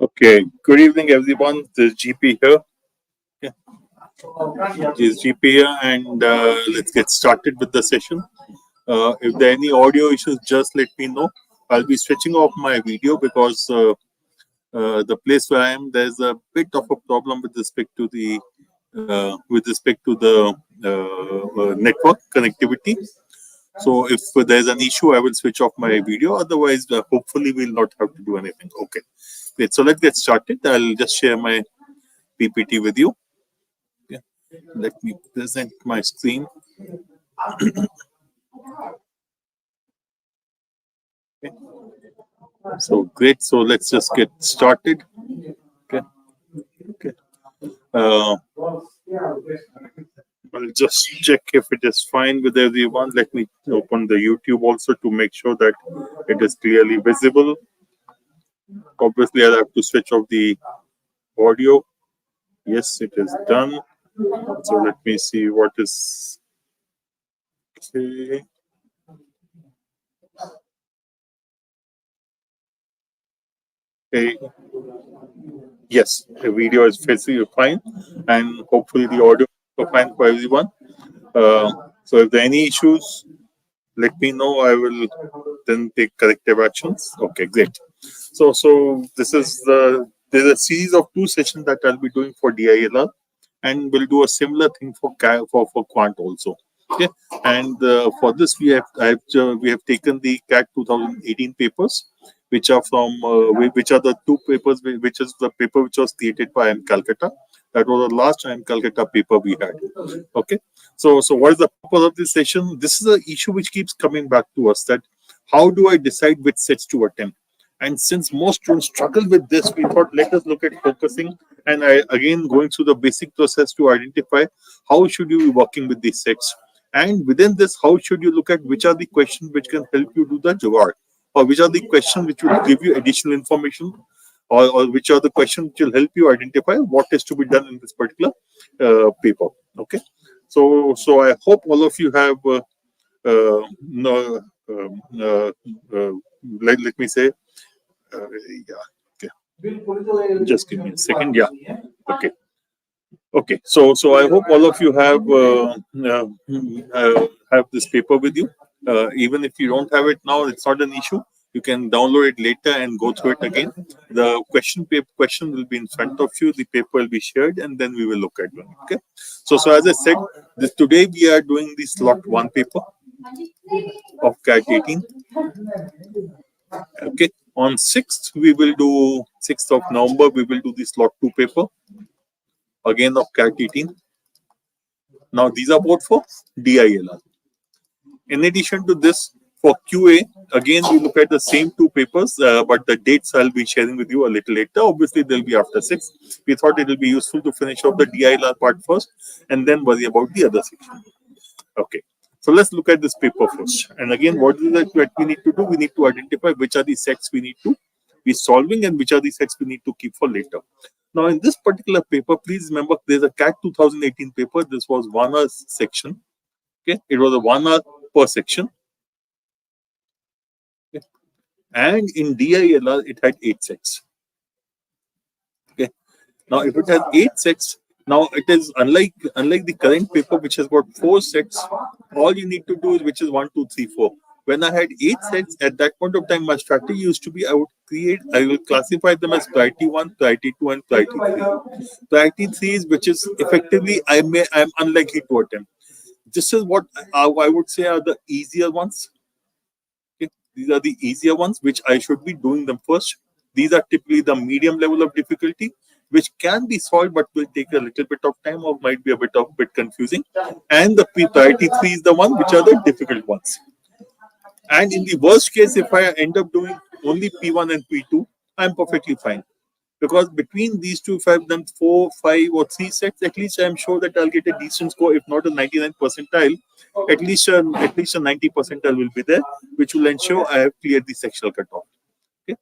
Okay, good evening everyone. This is GP here. Okay. This is GP here, and let's get started with the session. If there are any audio issues, just let me know. I'll be switching off my video because the place where I am, there's a bit of a problem with respect to the network connectivity. So if there's an issue, I will switch off my video. Otherwise, hopefully, we'll not have to do anything. Okay. Great. So let's get started. I'll just share my PPT with you. Okay. Let me present my screen. Okay. So great. So let's just get started. Okay. Okay. I'll just check if it is fine with everyone. Let me open the YouTube also to make sure that it is clearly visible. Obviously, I'll have to switch off the audio. Yes, it is done. So let me see what is. Okay. Okay. Yes, the video is facing fine, and hopefully the audio is fine for everyone. So if there are any issues, let me know. I will then take corrective actions. Okay, great. So this is there's a series of 2 sessions that I'll be doing for DILR, and we'll do a similar thing for Quant also. Okay, and for this we have taken the CAT 2018 papers, which are from which are the 2 papers, which is the paper which was created by IIM Calcutta. That was the last IIM Calcutta paper we had. Okay, so what is the purpose of this session? This is an issue which keeps coming back to us, that how do I decide which sets to attempt? And since most students struggle with this, we thought let us look at focusing, and again going through the basic process to identify how should you be working with these sets. And within this, how should you look at which are the questions which can help you do the jugaad, or which are the questions which will give you additional information, or which are the questions which will help you identify what is to be done in this particular paper. Okay, so I hope all of you have let me say yeah, okay, just give me a second. Yeah, okay, so I hope all of you have this paper with you. Even if you don't have it now, it's not an issue. You can download it later and go through it again. The question will be in front of you. The paper will be shared, and then we will look at it. Okay. So as I said, today we are doing the slot 1 paper of CAT 18. Okay. On 6th, we will do 6th of November. We will do the slot 2 paper again of CAT 18. Now these are both for DILR. In addition to this, for QA, again we look at the same 2 papers, but the dates I'll be sharing with you a little later. Obviously, they'll be after 6. We thought it will be useful to finish off the DILR part first and then worry about the other section. Okay, so let's look at this paper first. And again, what is it that we need to do? We need to identify which are the sets we need to be solving and which are the sets we need to keep for later. Now, in this particular paper, please remember there's a CAT 2018 paper. This was 1 hour section. Okay, it was a 1 hour per section. Okay. And in DILR, it had 8 sets. Okay. Now, if it has 8 sets, now it is unlike the current paper, which has got 4 sets. All you need to do is which is 1, 2, 3, 4. When I had 8 sets, at that point of time, my strategy used to be I will classify them as priority 1, priority 2, and priority 3. Priority 3 is which is effectively I'm unlikely to attempt. This is what I would say are the easier ones. Okay. These are the easier ones which I should be doing them first. These are typically the medium level of difficulty, which can be solved but will take a little bit of time or might be a bit confusing. And the priority 3 is the one which are the difficult ones. And in the worst case, if I end up doing only P1 and P2, I'm perfectly fine. Because between these two, if I've done 4, 5, or 3 sets, at least I'm sure that I'll get a decent score. If not a 99 percentile, at least a 90 percentile will be there, which will ensure I have cleared the sectional cutoff. Okay.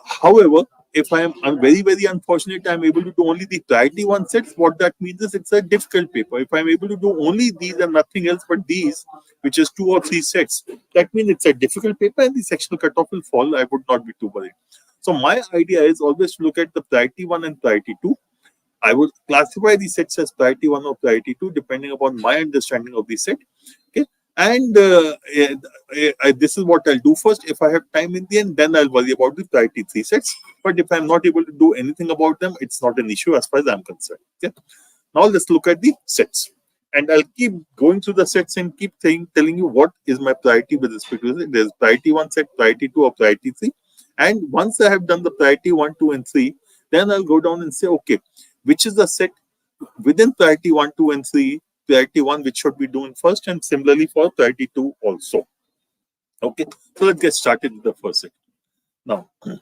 However, If I'm very, very unfortunate, I'm able to do only the priority one sets. What that means is it's a difficult paper. If I'm able to do only these and nothing else but these, which is 2 or 3 sets, that means it's a difficult paper and the sectional cutoff will fall. I would not be too worried. So my idea is always to look at the priority one and priority two. I would classify the sets as priority one or priority two, depending upon my understanding of the set. Okay. And this is what I'll do first. If I have time in the end, then I'll worry about the priority three sets. But if I'm not able to do anything about them, it's not an issue as far as I'm concerned. Okay. Now let's look at the sets. And I'll keep going through the sets and keep telling you what is my priority with respect to it. There's priority one set, priority two, or priority three. And once I have done the priority 1, 2, and 3, then I'll go down and say, okay, which is the set within priority 1, 2, and 3, priority 1, which should be doing first, and similarly for priority 2 also. Okay, so let's get started with the first set. Now, the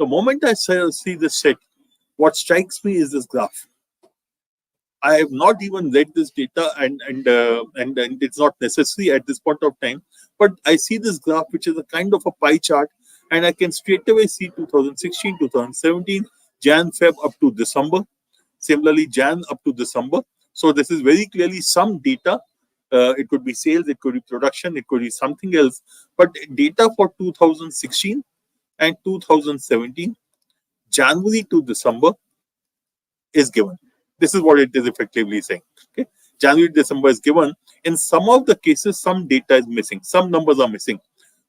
moment I see this set, what strikes me is this graph. I have not even read this data, and it's not necessary at this point of time. But I see this graph, which is a kind of a pie chart, and I can straight away see 2016, 2017, Jan, Feb up to December. Similarly, Jan up to December. So this is very clearly some data. It could be sales, it could be production, it could be something else. But data for 2016 and 2017, January to December, is given. This is what it is effectively saying. Okay, January to December is given. In some of the cases, some data is missing, some numbers are missing.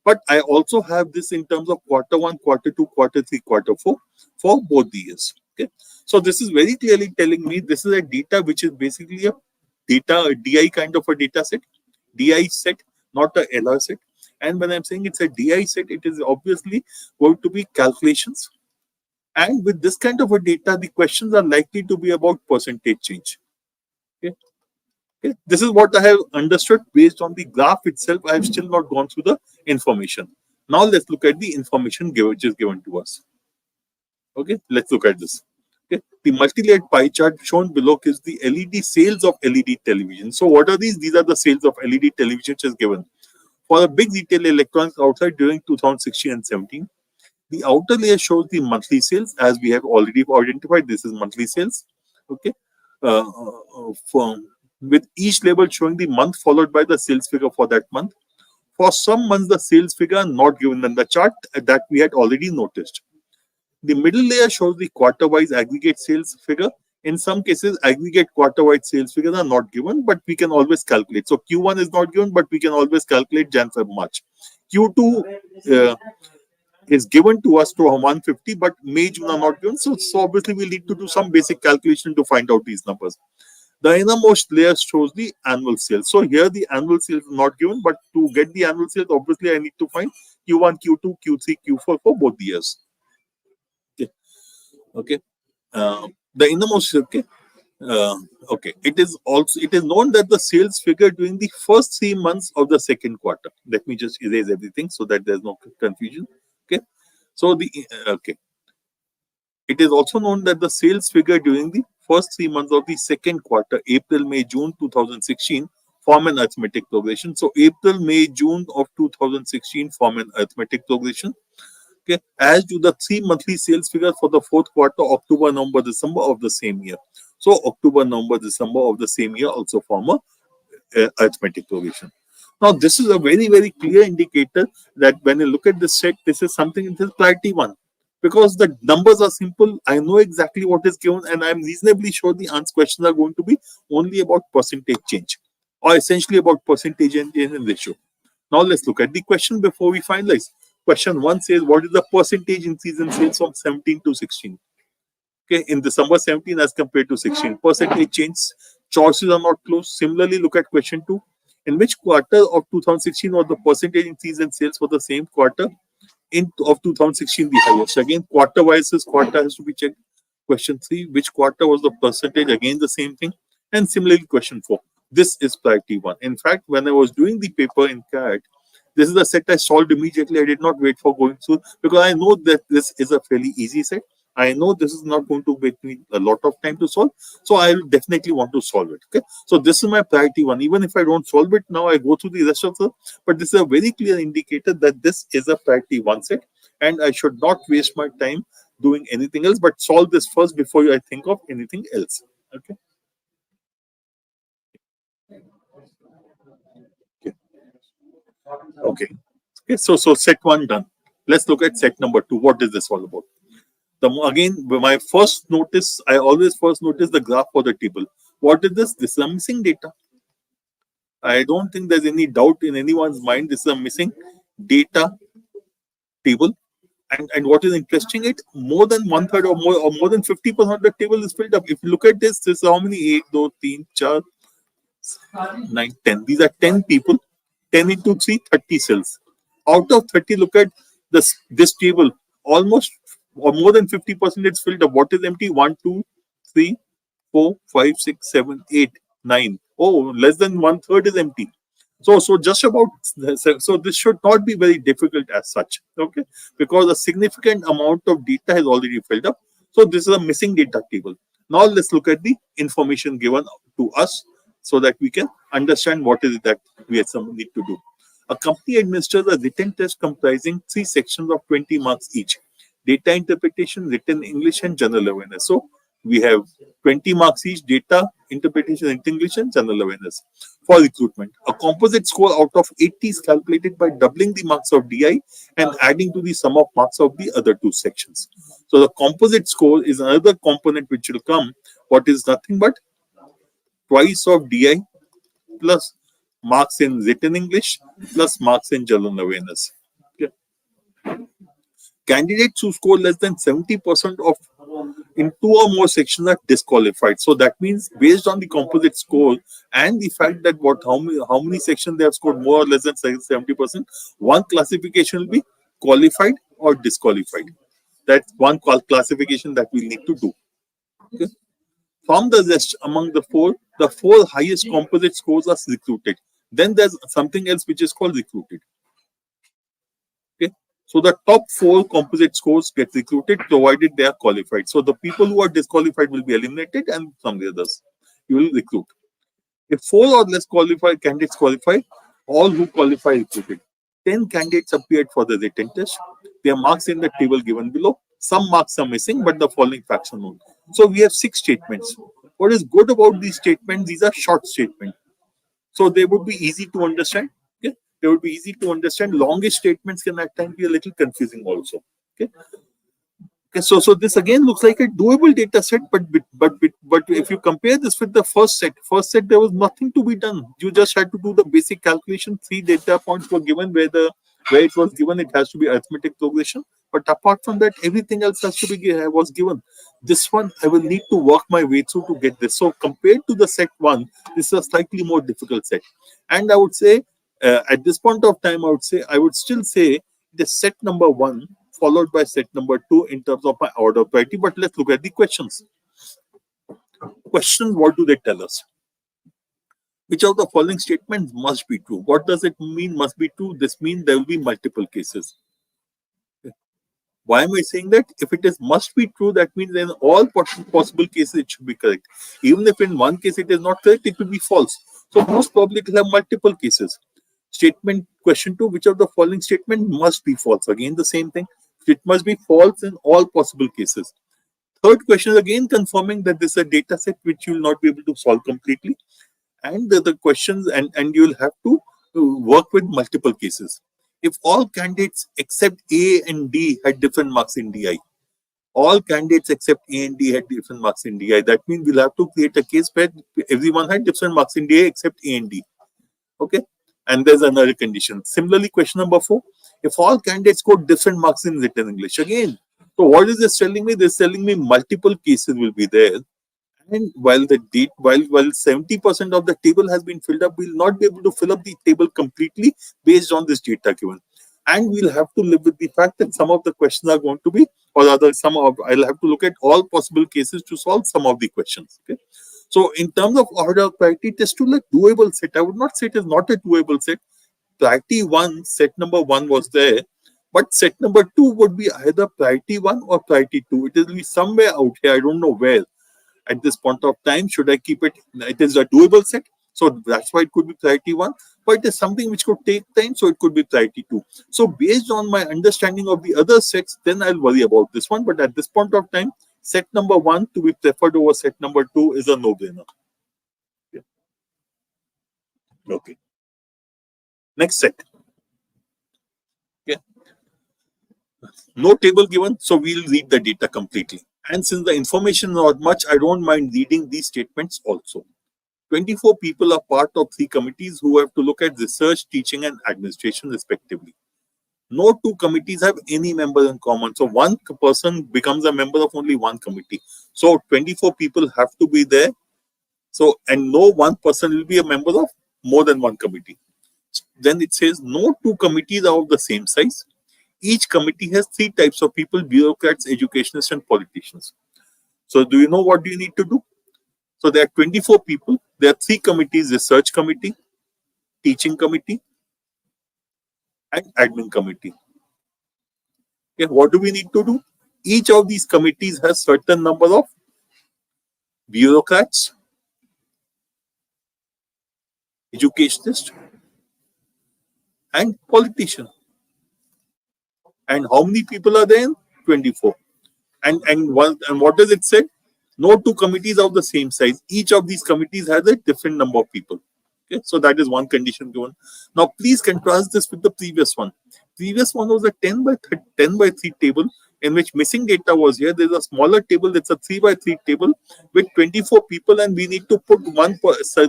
But I also have this in terms of quarter 1, quarter 2, quarter 3, quarter 4 for both the years. Okay, so this is very clearly telling me this is a data which is basically a DI kind of a data set, DI set, not a LR set. And when I'm saying it's a DI set, it is obviously going to be calculations. And with this kind of a data, the questions are likely to be about percentage change. Okay. Okay. This is what I have understood based on the graph itself. I have still not gone through the information. Now let's look at the information which is given to us. Okay, let's look at this. Okay, the multi-layered pie chart shown below is the LED sales of LED television. So what are these? These are the sales of LED television which is given for a big retail electronics outside during 2016 and 17. The outer layer shows the monthly sales, as we have already identified. This is monthly sales. Okay, with each label showing the month followed by the sales figure for that month. For some months, the sales figure are not given in the chart that we had already noticed. The middle layer shows the quarter-wise aggregate sales figure. In some cases, aggregate quarter-wise sales figures are not given, but we can always calculate. So Q1 is not given, but we can always calculate Jan, Feb, March. Q2 is given to us to 150, but May, June are not given. So obviously we'll need to do some basic calculation to find out these numbers. The innermost layer shows the annual sales. So here the annual sales are not given, but to get the annual sales, obviously I need to find Q1, Q2, Q3, Q4 for both the years. Okay. Okay. The innermost, okay. Okay. It is known that the sales figure during the first 3 months of the second quarter. Let me just erase everything so that there's no confusion. Okay. So it is also known that the sales figure during the first 3 months of the second quarter, April, May, June 2016, form an arithmetic progression. So April, May, June of 2016 form an arithmetic progression. Okay, as do the 3 monthly sales figures for the fourth quarter, October, November, December of the same year. So October, November, December of the same year also form a arithmetic progression. Now, this is a very, very clear indicator that when you look at this set, this is something that is priority 1. Because the numbers are simple, I know exactly what is given, and I'm reasonably sure the answer questions are going to be only about percentage change, or essentially about percentage and ratio. Now, let's look at the question before we finalize. Question 1 says, what is the percentage increase in sales from 17 to 16? Okay, in December 17 as compared to 16. Percentage change, choices are not close. Similarly, look at question 2. In which quarter of 2016 was the percentage increase in sales for the same quarter of 2016 the highest? Again, quarter-wise, this quarter has to be checked. Question 3, which quarter was the percentage? Again, the same thing. And similarly, question 4. This is priority 1. In fact, when I was doing the paper in CAT, this is the set I solved immediately. I did not wait for going through because I know that this is a fairly easy set. I know this is not going to take me a lot of time to solve. So I will definitely want to solve it. Okay. So this is my priority 1. Even if I don't solve it now, I go through the rest of the, but this is a very clear indicator that this is a priority 1 set and I should not waste my time doing anything else, but solve this first before I think of anything else. Okay. Okay. Okay. Okay. So set one done. Let's look at set number two. What is this all about? Again, my first notice, I always first notice the graph for the table. What is this? This is a missing data. I don't think there's any doubt in anyone's mind. This is a missing data table. And what is interesting, it more than one third or more than 50% of the table is filled up. If you look at this is how many? 8, 2, 3, 4, 9, 10. These are 10 people. 10 into 3, 30 cells. Out of 30, look at this table. Almost or more than 50% is filled up. What is empty? 1, 2, 3, 4, 5, 6, 7, 8, 9. Oh, less than one third is empty. So just about, so this should not be very difficult as such, okay? Because a significant amount of data has already filled up. So this is a missing data table. Now let's look at the information given to us so that we can understand what is it that we need to do. A company administers a written test comprising 3 sections of 20 marks each: data interpretation, written English, and general awareness. So we have 20 marks each: data interpretation, written English, and general awareness. For recruitment, a composite score out of 80 is calculated by doubling the marks of DI and adding to the sum of marks of the other 2 sections. So the composite score is another component which will come. What is nothing but twice of DI plus marks in written English plus marks in general awareness. Okay. Candidates who score less than 70% of in 2 or more sections are disqualified. So that means based on the composite score and the fact that how many sections they have scored more or less than 70%, one classification will be qualified or disqualified. That's one classification that we need to do. Okay. From the rest, among the 4 highest composite scores are recruited. Then there's something else which is called recruited. Okay. So the top 4 composite scores get recruited provided they are qualified. So the people who are disqualified will be eliminated and some of the others you will recruit. If 4 or less qualified candidates qualify, all who qualify recruited. 10 candidates appeared for the written test. Their marks in the table given below. Some marks are missing, but the following facts are known. So we have 6 statements. What is good about these statements? These are short statements. So they would be easy to understand. Okay? They would be easy to understand. Longish statements can at times be a little confusing also. Okay. Okay, so this again looks like a doable data set, but if you compare this with the first set there was nothing to be done. You just had to do the basic calculation. 3 data points were given where it was given it has to be arithmetic progression. But apart from that, everything else has to be was given. This one I will need to work my way through to get this. So compared to the set 1, this is a slightly more difficult set. And I would say at this point of time, I would still say the set number 1 followed by set number 2 in terms of my order of priority. But let's look at the questions. Questions, what do they tell us? Which of the following statements must be true? What does it mean must be true? This means there will be multiple cases. Why am I saying that? If it is must be true, that means in all possible cases it should be correct. Even if in one case it is not correct, it will be false. So most probably it will have multiple cases. Statement question 2, which of the following statement must be false? Again the same thing. It must be false in all possible cases. Third question is again confirming that this is a data set which you will not be able to solve completely. And the questions and you will have to work with multiple cases. If all candidates except A and D had different marks in DI, all candidates except A and D had different marks in DI, that means we'll have to create a case where everyone had different marks in DI except A and D. Okay. And there's another condition. Similarly, question number 4, if all candidates scored different marks in written English, again, so what is this telling me? This is telling me multiple cases will be there. And while 70% of the table has been filled up, we'll not be able to fill up the table completely based on this data given. And we'll have to live with the fact that some of the questions are going to be, or rather, I'll have to look at all possible cases to solve some of the questions. Okay. So in terms of order of priority, it is still a doable set. I would not say it is not a doable set. Priority 1, set number 1 was there, but set number 2 would be either priority 1 or priority 2. It will be somewhere out here. I don't know where. At this point of time, should I keep it? It is a doable set. So that's why it could be priority 1, but it is something which could take time, so it could be priority 2. So based on my understanding of the other sets, then I'll worry about this one. But at this point of time, set number 1 to be preferred over set number 2 is a no-brainer. Okay. Next set. Okay. No table given, so we'll read the data completely. And since the information is not much, I don't mind reading these statements also. 24 people are part of 3 committees who have to look at research, teaching, and administration respectively. No 2 committees have any member in common. So one person becomes a member of only one committee. So 24 people have to be there. So, and no one person will be a member of more than one committee. Then it says no 2 committees are of the same size. Each committee has 3 types of people: bureaucrats, educationists, and politicians. So do you know what do you need to do? So there are 24 people. There are 3 committees: research committee, teaching committee, and admin committee. Okay, what do we need to do? Each of these committees has certain number of bureaucrats, educationists, and politicians. And how many people are there? 24. And what does it say? No 2 committees are of the same size. Each of these committees has a different number of people. Okay, so that is one condition given. Now please contrast this with the previous one. Previous one was a 10 by 3 table in which missing data was here. There's a smaller table that's a 3 by 3 table with 24 people, and we need to put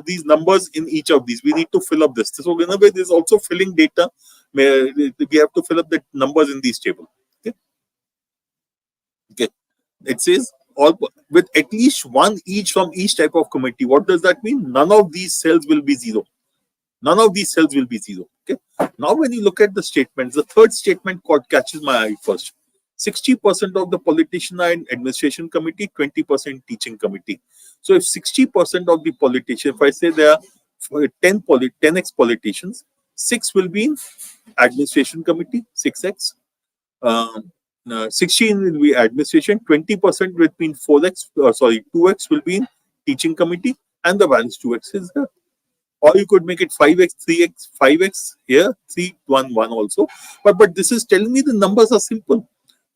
these numbers in each of these. We need to fill up this. So in a way, there's also filling data. We have to fill up the numbers in these tables. Okay. Okay. It says all with at least one each from each type of committee. What does that mean? None of these cells will be 0. None of these cells will be 0. Okay. Now, when you look at the statements, the third statement catches my eye first. 60% of the politician are in administration committee, 20% teaching committee. So, if 60% of the politician, if I say there are 10 ex-politicians, 6 will be in administration committee, 6x. 16 will be administration, 20% will be in 2x will be in teaching committee, and the balance 2x is there. Or you could make it 5x, 3x, 5x here, 3, 1, 1 also. But this is telling me the numbers are simple.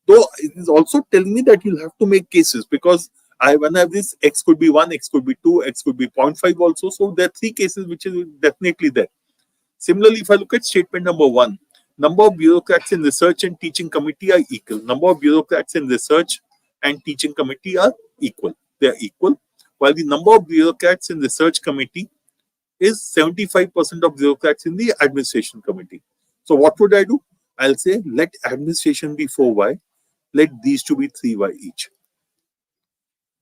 Though it is also telling me that you'll have to make cases, because when I have this, x could be 1, x could be 2, x could be 0.5 also. So there are 3 cases which is definitely there. Similarly, if I look at statement number 1, number of bureaucrats in research and teaching committee are equal. Number of bureaucrats in research and teaching committee are equal. They are equal. While the number of bureaucrats in research committee is 75% of bureaucrats in the administration committee. So what would I do? I'll say let administration be 4y, let these two be 3y each.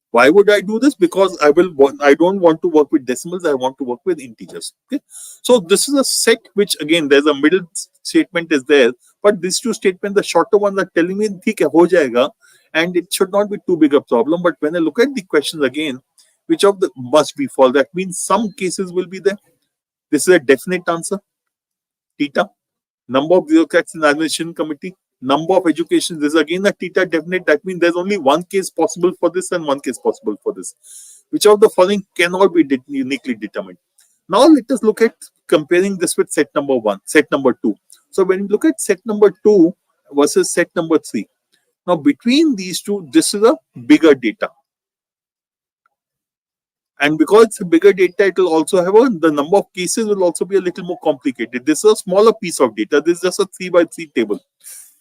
Why would I do this? Because I don't want to work with decimals, I want to work with integers. Okay. So this is a set which, again, there's a middle statement is there, but these two statements, the shorter ones are telling me theek hai, ho jayega, and it should not be too big a problem. But when I look at the questions again, which of the must be false? That means some cases will be there. This is a definite answer. Theta. Number of bureaucrats in the administration committee. Number of education. This is again a theta definite. That means there's only one case possible for this and one case possible for this. Which of the following cannot be uniquely determined? Now let us look at comparing this with set number 1, set number 2. So when you look at set number 2 versus set number 3. Now between these two, this is a bigger data. And because it's a bigger data, it will also have the number of cases will also be a little more complicated. This is a smaller piece of data. This is just a 3 by 3 table.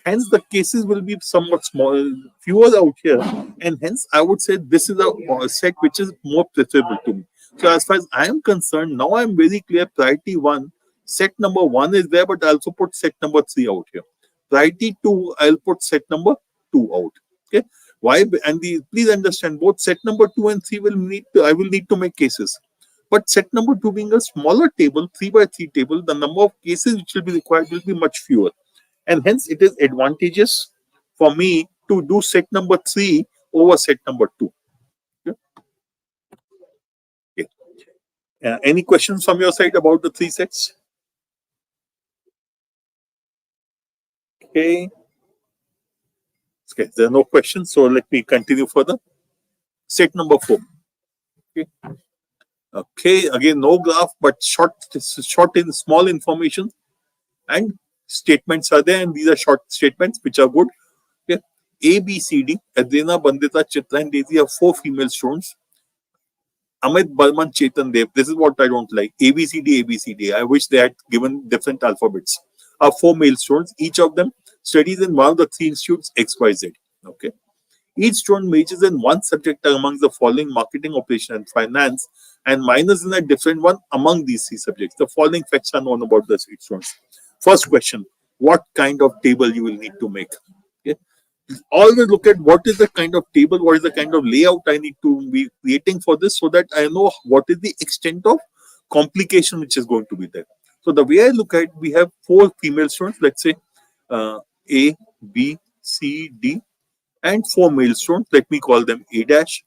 Hence, the cases will be somewhat small, fewer out here. And hence, I would say this is a set which is more preferable to me. So as far as I am concerned, now I am very clear. Priority 1, set number 1 is there, but I also put set number 3 out here. Priority 2, I'll put set number 2 out. Okay. Why? And please understand, both set number 2 and 3 I will need to make cases. But set number 2 being a smaller table, 3 by 3 table, the number of cases which will be required will be much fewer. And hence it is advantageous for me to do set number 3 over set number 2. Okay. Okay. Any questions from your side about the 3 sets? Okay. Okay, there are no questions, so let me continue further. Set number 4. Okay. Okay, again, no graph, but short in small information, and statements are there, and these are short statements which are good. Okay. A, B, C, D, Adrena, Bandita, Chitra, and Daisy are 4 female students. Amit, Barman, Chetan, Dev. This is what I don't like. A, B, C, D, A, B, C, D. I wish they had given different alphabets. Are 4 male students. Each of them studies in one of the 3 institutes XYZ. Okay. Each student majors in one subject amongst the following: marketing, operation, and finance, and minors in a different one among these 3 subjects. The following facts are known about the 6 students. First question: what kind of table you will need to make? Okay. Always look at what is the kind of table, what is the kind of layout I need to be creating for this, so that I know what is the extent of complication which is going to be there. So the way I look at it, we have 4 female students, let's say A, B, C, D, and 4 male students. Let me call them A dash,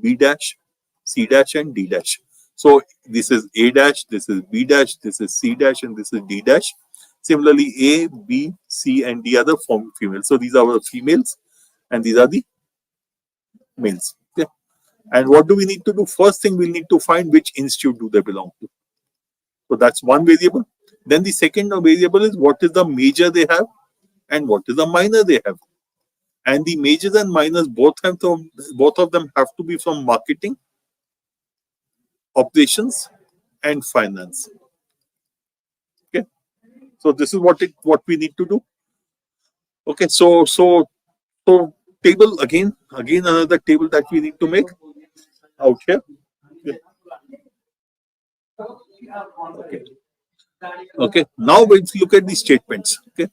B dash, C dash, and D dash. So this is A dash, this is B dash, this is C dash, and this is D dash. Similarly, A, B, C, and D are the females. So these are the females, and these are the males. Okay. And what do we need to do? First thing, we need to find which institute do they belong to. So that's one variable. Then the second variable is what is the major they have and what is the minor they have. And the majors and minors both of them have to be from marketing, operations, and finance. Okay. So this is what we need to do. Okay. So table again another table that we need to make out here. Okay. Okay. Now let's look at the statements. Okay.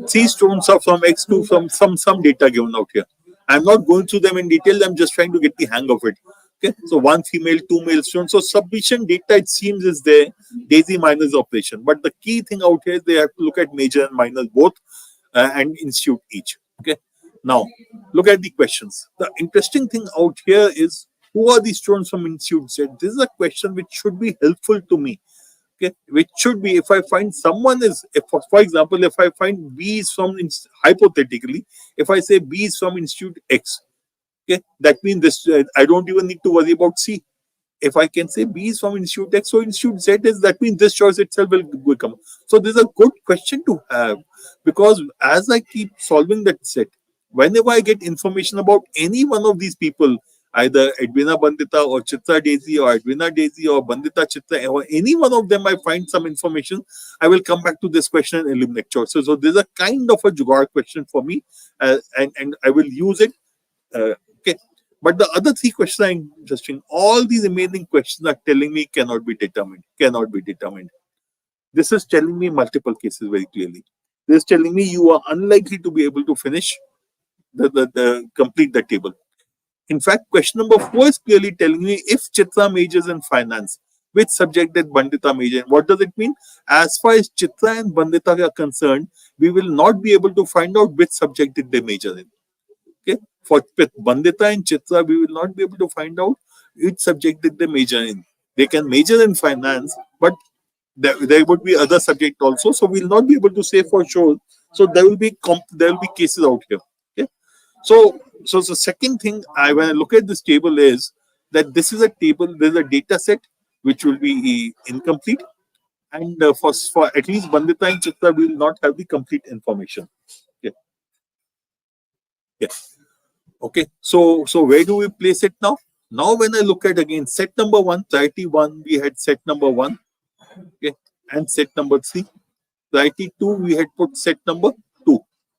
3 students are from X2 from some data given out here. I'm not going through them in detail. I'm just trying to get the hang of it. Okay. So 1 female, 2 male students. So sufficient data it seems is there. Daisy minus operation. But the key thing out here is they have to look at major and minor both and institute each. Okay. Now look at the questions. The interesting thing out here is who are the students from institute Z? This is a question which should be helpful to me. Okay, which should be if I find someone is, if for example, if I find B is from, hypothetically, if I say B is from institute X, okay, that means this I don't even need to worry about C. If I can say B is from institute X, so institute Z is, that means this choice itself will come. So this is a good question to have, because as I keep solving that set, whenever I get information about any one of these people, either Edwina Bandita or Chitra Daisy or Edwina Daisy or Bandita Chitra or any one of them, I find some information, I will come back to this question and eliminate choices. So there's a kind of a jugaad question for me, and I will use it. Okay. But the other 3 questions are interesting. All these remaining questions are telling me cannot be determined. Cannot be determined. This is telling me multiple cases very clearly. This is telling me you are unlikely to be able to finish complete the table. In fact, question number 4 is clearly telling me if Chitra majors in finance, which subject did Bandita major in? What does it mean? As far as Chitra and Bandita are concerned, we will not be able to find out which subject did they major in. Okay, for Bandita and Chitra, we will not be able to find out which subject did they major in. They can major in finance, but there would be other subject also, so we will not be able to say for sure. So there will be cases out here. Okay, so the second thing when I look at this table is that this is a table. There is a data set which will be incomplete, and for at least Bandita and Chitra, we will not have the complete information. Okay. Yes. Okay, so where do we place it now? Now, when I look at again set number 1, priority 1, we had set number 1, okay, and set number 3. Priority 2, we had put set number 2.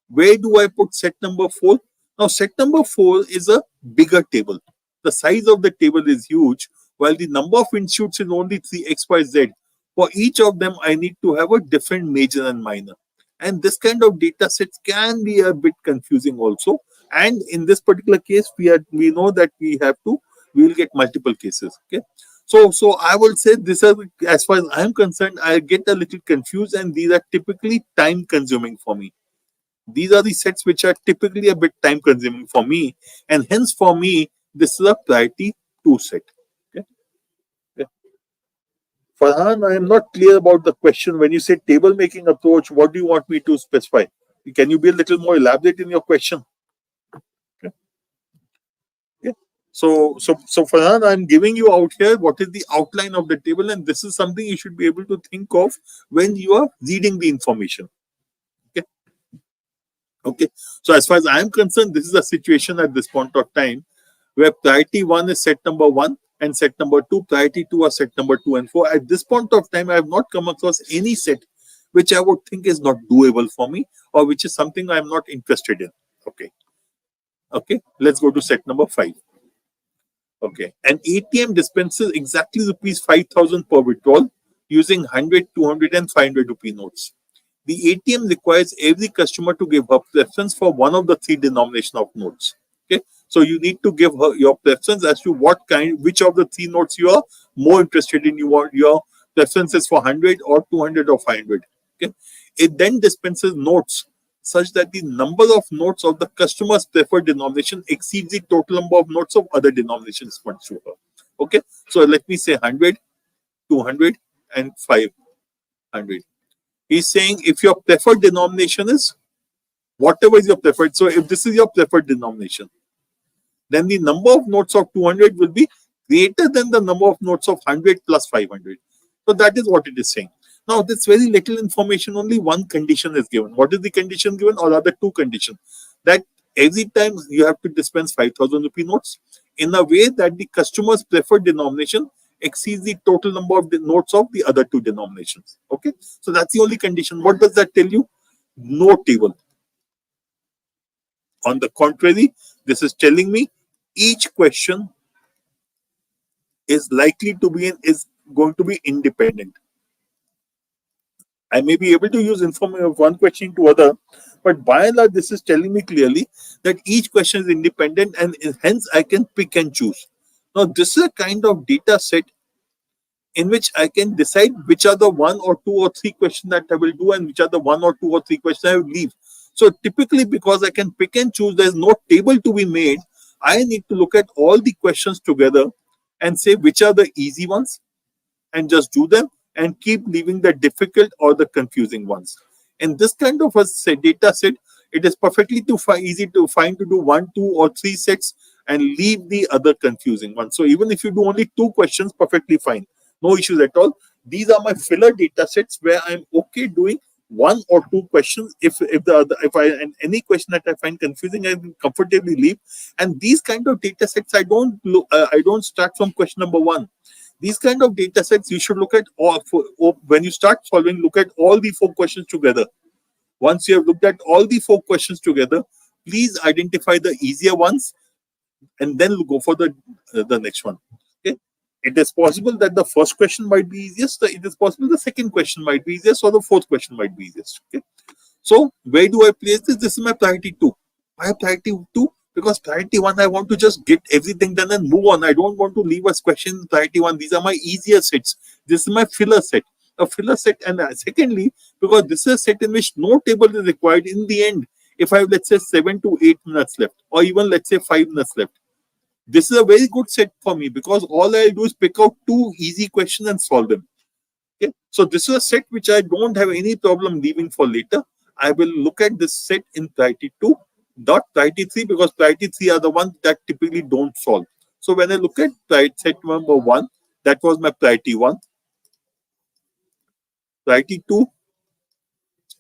Where do I put set number 4? Now, set number 4 is a bigger table. The size of the table is huge, while the number of institutes is only 3 X, Y, Z. For each of them, I need to have a different major and minor. And this kind of data sets can be a bit confusing also. And in this particular case, we know that we will get multiple cases. Okay. So I will say this is, as far as I am concerned, I get a little confused, and these are typically time consuming for me. These are the sets which are typically a bit time consuming for me, and hence for me, this is a priority 2 set. Okay. Okay. Farhan, I am not clear about the question. When you say table making approach, what do you want me to specify? Can you be a little more elaborate in your question? Okay. Okay. So Farhan, I'm giving you out here what is the outline of the table, and this is something you should be able to think of when you are reading the information. Okay. Okay. So as far as I am concerned, this is a situation at this point of time where priority one is set number one and set number two, priority two are set number two and four. At this point of time, I have not come across any set which I would think is not doable for me or which is something I'm not interested in. Okay. Okay. Let's go to set number five. Okay. An ATM dispenses exactly rupees 5,000 per withdrawal using 100, 200 and 500 rupee notes. The ATM requires every customer to give her preference for one of the three denomination of notes. Okay. So you need to give her your preference as to which of the three notes you are more interested in. You want your preferences for 100 or 200 or 500. Okay. It then dispenses notes such that the number of notes of the customer's preferred denomination exceeds the total number of notes of other denominations funds to her. Okay. So let me say 100, 200 and 500. He's saying if your preferred denomination is whatever is your preferred. So if this is your preferred denomination, then the number of notes of 200 will be greater than the number of notes of 100 plus 500. So that is what it is saying. Now, this very little information, only one condition is given. What is the condition given, or rather two conditions? That every time you have to dispense 5,000 rupee notes in a way that the customer's preferred denomination exceeds the total number of the notes of the other two denominations. Okay, so that's the only condition. What does that tell you? No table. On the contrary, this is telling me each question is likely to be is going to be independent. I may be able to use information of one question to other, but by and large, this is telling me clearly that each question is independent and hence I can pick and choose. Now, this is a kind of data set in which I can decide which are the one or two or three questions that I will do and which are the one or two or three questions I will leave. So typically, because I can pick and choose, there is no table to be made. I need to look at all the questions together and say which are the easy ones and just do them and keep leaving the difficult or the confusing ones. In this kind of a data set, it is perfectly easy to find to do one, two, or three sets and leave the other confusing ones. So even if you do only two questions, perfectly fine, no issues at all. These are my filler data sets where I'm okay doing one or two questions. If and any question that I find confusing, I can comfortably leave. And these kind of data sets, I don't start from question number one. These kind of data sets you should look at when you start solving, look at all the four questions together. Once you have looked at all the four questions together, please identify the easier ones and then go for the next one. Okay. It is possible that the first question might be easiest. It is possible the second question might be easiest or the fourth question might be easiest. Okay. So where do I place this? This is my priority two. Why priority two? Because priority one, I want to just get everything done and move on. I don't want to leave a question in priority one. These are my easier sets. This is my filler set. A filler set. And secondly, because this is a set in which no table is required in the end. If I have, let's say, 7 to 8 minutes left, or even, let's say, 5 minutes left, this is a very good set for me because all I do is pick out two easy questions and solve them. Okay. So this is a set which I don't have any problem leaving for later. I will look at this set in priority 2, not priority 3, because priority 3 are the ones that typically don't solve. So when I look at set number 1, that was my priority 1. Priority 2,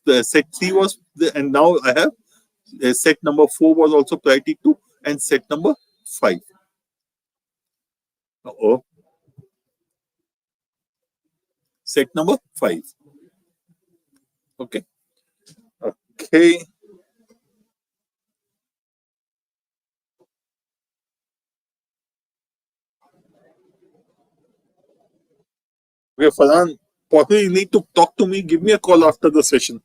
the set 3 was, and now I have set number 4 was also priority 2, and set number 5. Oh, set number 5. Okay. Okay. Okay, Farhan, possibly you need to talk to me. Give me a call after the session.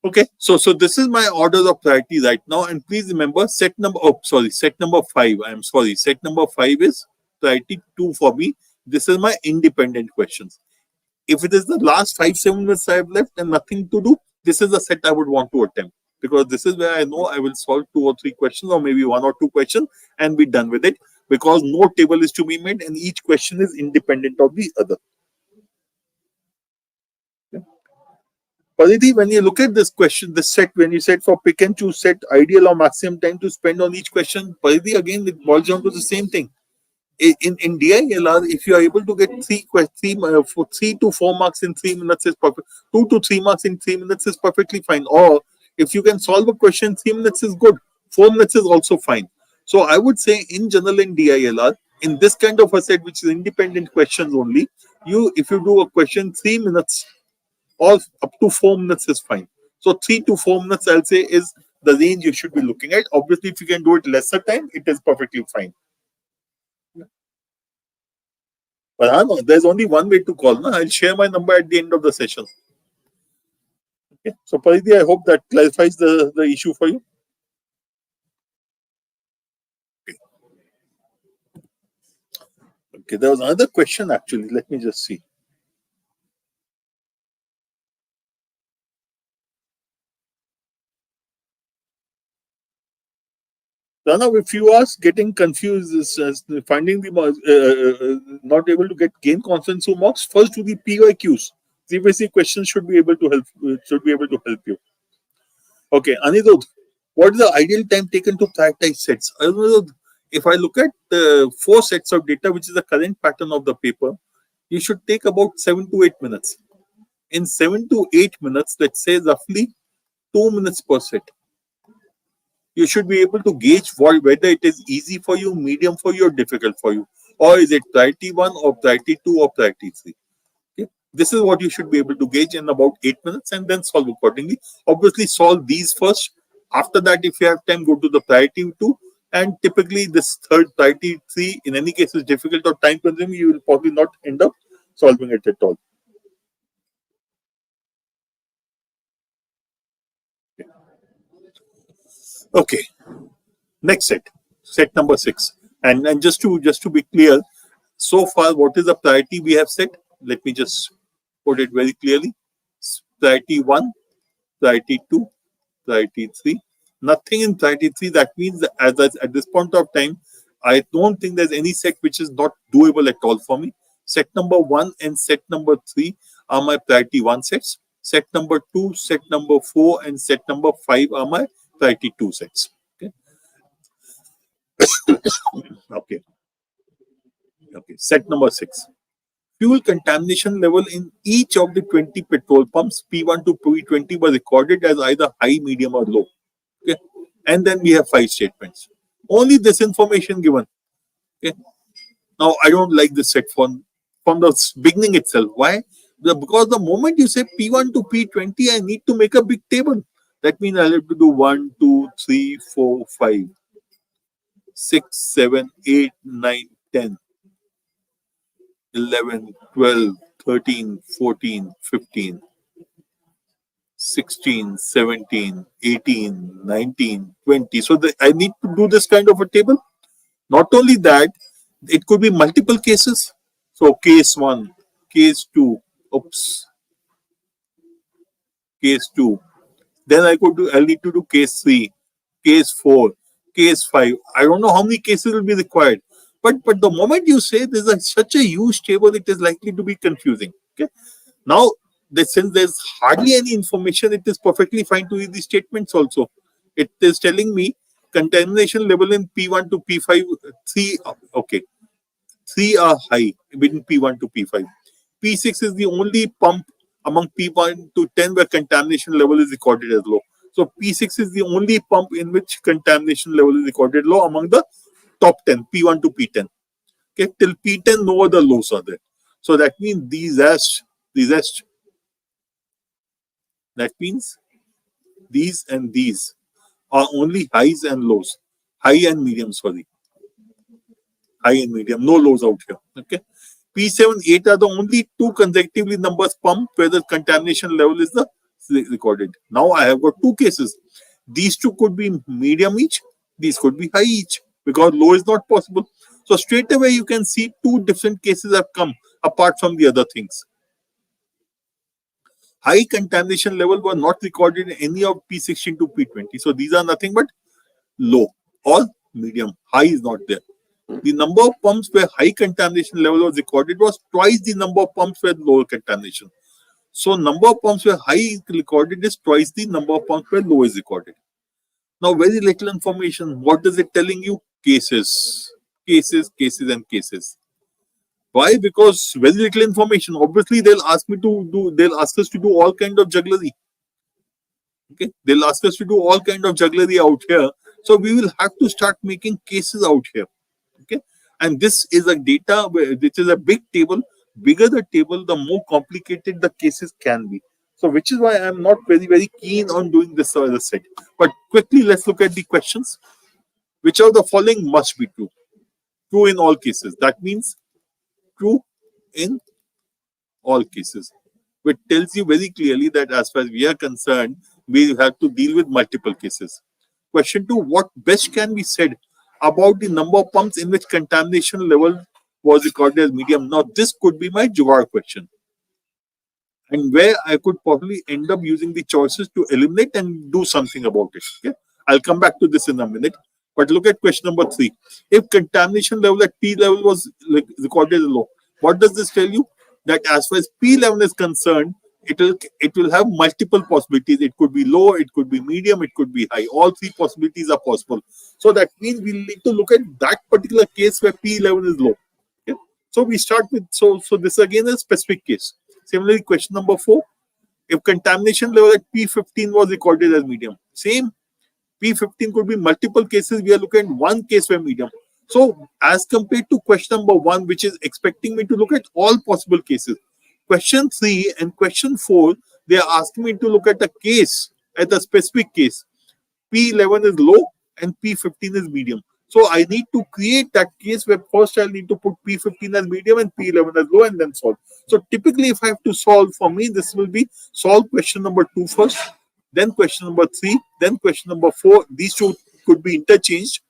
Okay, so this is my order of priority right now, and please remember set number. Oh, sorry, set number 5. I'm sorry, set number 5 is priority 2 for me. This is my independent questions. If it is the last 5-7 minutes I have left and nothing to do, this is the set I would want to attempt because this is where I know I will solve 2 or 3 questions or maybe 1 or 2 questions and be done with it because no table is to be made and each question is independent of the other. Paridhi, when you look at this question, this set, when you said for pick and choose set, ideal or maximum time to spend on each question, Paridhi, again, it boils down to the same thing. In DILR, if you are able to get for 3 to 4 marks in 3 minutes is perfect. 2 to 3 marks in 3 minutes is perfectly fine. Or if you can solve a question in 3 minutes is good. 4 minutes is also fine. So I would say in general in DILR, in this kind of a set which is independent questions only, if you do a question 3 minutes or up to 4 minutes is fine. So 3 to 4 minutes I'll say is the range you should be looking at. Obviously, if you can do it lesser time, it is perfectly fine. But there's only one way to call. No? I'll share my number at the end of the session. Okay. So, Paridhi, I hope that clarifies the issue for you. Okay, there was another question actually. Let me just see. Rana, if you are getting confused, finding the not able to gain confidence through marks, first do the PYQs. Previously, questions should be able to help. You. Okay, Anirudh, what is the ideal time taken to prioritize sets? Anirudh, if I look at the 4 sets of data, which is the current pattern of the paper, you should take about 7 to 8 minutes. In 7 to 8 minutes, let's say roughly 2 minutes per set, you should be able to gauge whether it is easy for you, medium for you, or difficult for you, or is it priority 1 or priority 2 or priority 3. Okay? This is what you should be able to gauge in about 8 minutes and then solve accordingly. Obviously, solve these first. After that, if you have time, go to the priority 2. And typically, this third priority 3, in any case, is difficult or time consuming. You will probably not end up solving it at all. Okay. Next set number 6. And just to be clear, so far, what is the priority we have set? Let me just put it very clearly. Priority 1, priority 2, priority 3. Nothing in priority 3. That means that at this point of time, I don't think there's any set which is not doable at all for me. Set number 1 and set number 3 are my priority 1 sets. Set number 2, set number 4, and set number 5 are my priority 2 sets. Okay. Okay. Okay. Set number 6. Fuel contamination level in each of the 20 petrol pumps, P1 to P20, were recorded as either high, medium, or low. Okay. And then we have 5 statements. Only this information given. Okay. Now, I don't like this set from the beginning itself. Why? Because the moment you say P1 to P20, I need to make a big table. That means I'll have to do 1, 2, 3, 4, 5, 6, 7, 8, 9, 10. 11, 12, 13, 14, 15, 16, 17, 18, 19, 20. So I need to do this kind of a table. Not only that, it could be multiple cases. So case 1, case 2, case 2. Then I'll need to do case 3, case 4, case 5. I don't know how many cases will be required. But the moment you say there's such a huge table, it is likely to be confusing. Okay. Now, since there's hardly any information, it is perfectly fine to read the statements also. It is telling me contamination level in P1 to P5, 3, okay. 3 are high within P1 to P5. P6 is the only pump among P1 to 10 where contamination level is recorded as low. So P6 is the only pump in which contamination level is recorded low among the top 10, P1 to P10. Okay, till P10, no other lows are there. So that means that means these and these are only highs and lows. High and medium, sorry. High and medium, no lows out here. Okay. P7, 8 are the only 2 consecutively numbers pumped where the contamination level is recorded. Now I have got 2 cases. These 2 could be medium each. These could be high each because low is not possible. So straight away you can see 2 different cases have come apart from the other things. High contamination level were not recorded in any of P16 to P20. So these are nothing but low or medium. High is not there. The number of pumps where high contamination level was recorded was twice the number of pumps where lower contamination. So number of pumps where high is recorded is twice the number of pumps where low is recorded. Now, very little information. What is it telling you? Cases, cases, cases, and cases. Why? Because very little information. Obviously, they'll ask me to do. They'll ask us to do all kind of jugglery. Okay, they'll ask us to do all kind of jugglery out here. So we will have to start making cases out here. Okay, and this is a data. This is a big table. Bigger the table, the more complicated the cases can be. So, which is why I'm not very keen on doing this as a set. But quickly, let's look at the questions. Which of the following must be true? True in all cases. That means true in all cases, which tells you very clearly that as far as we are concerned, we have to deal with multiple cases. Question 2, what best can be said about the number of pumps in which contamination level was recorded as medium? Now, this could be my jugaad question, and where I could probably end up using the choices to eliminate and do something about it. Okay, I'll come back to this in a minute. But look at question number 3. If contamination level at P level was recorded as low, what does this tell you? That as far as P11 is concerned, it will have multiple possibilities. It could be low, it could be medium, it could be high. All three possibilities are possible. So that means we need to look at that particular case where P11 is low. Okay? So we start with so this again is a specific case. Similarly, question number 4. If contamination level at P15 was recorded as medium, same. P15 could be multiple cases. We are looking at one case where medium. So, as compared to question number 1, which is expecting me to look at all possible cases, question 3 and question 4, they are asking me to look at a case, at a specific case. P11 is low and P15 is medium. So, I need to create that case where first I need to put P15 as medium and P11 as low and then solve. So, typically, if I have to solve, for me, this will be solve question number 2 first, then question number 3, then question number 4. These two could be interchanged.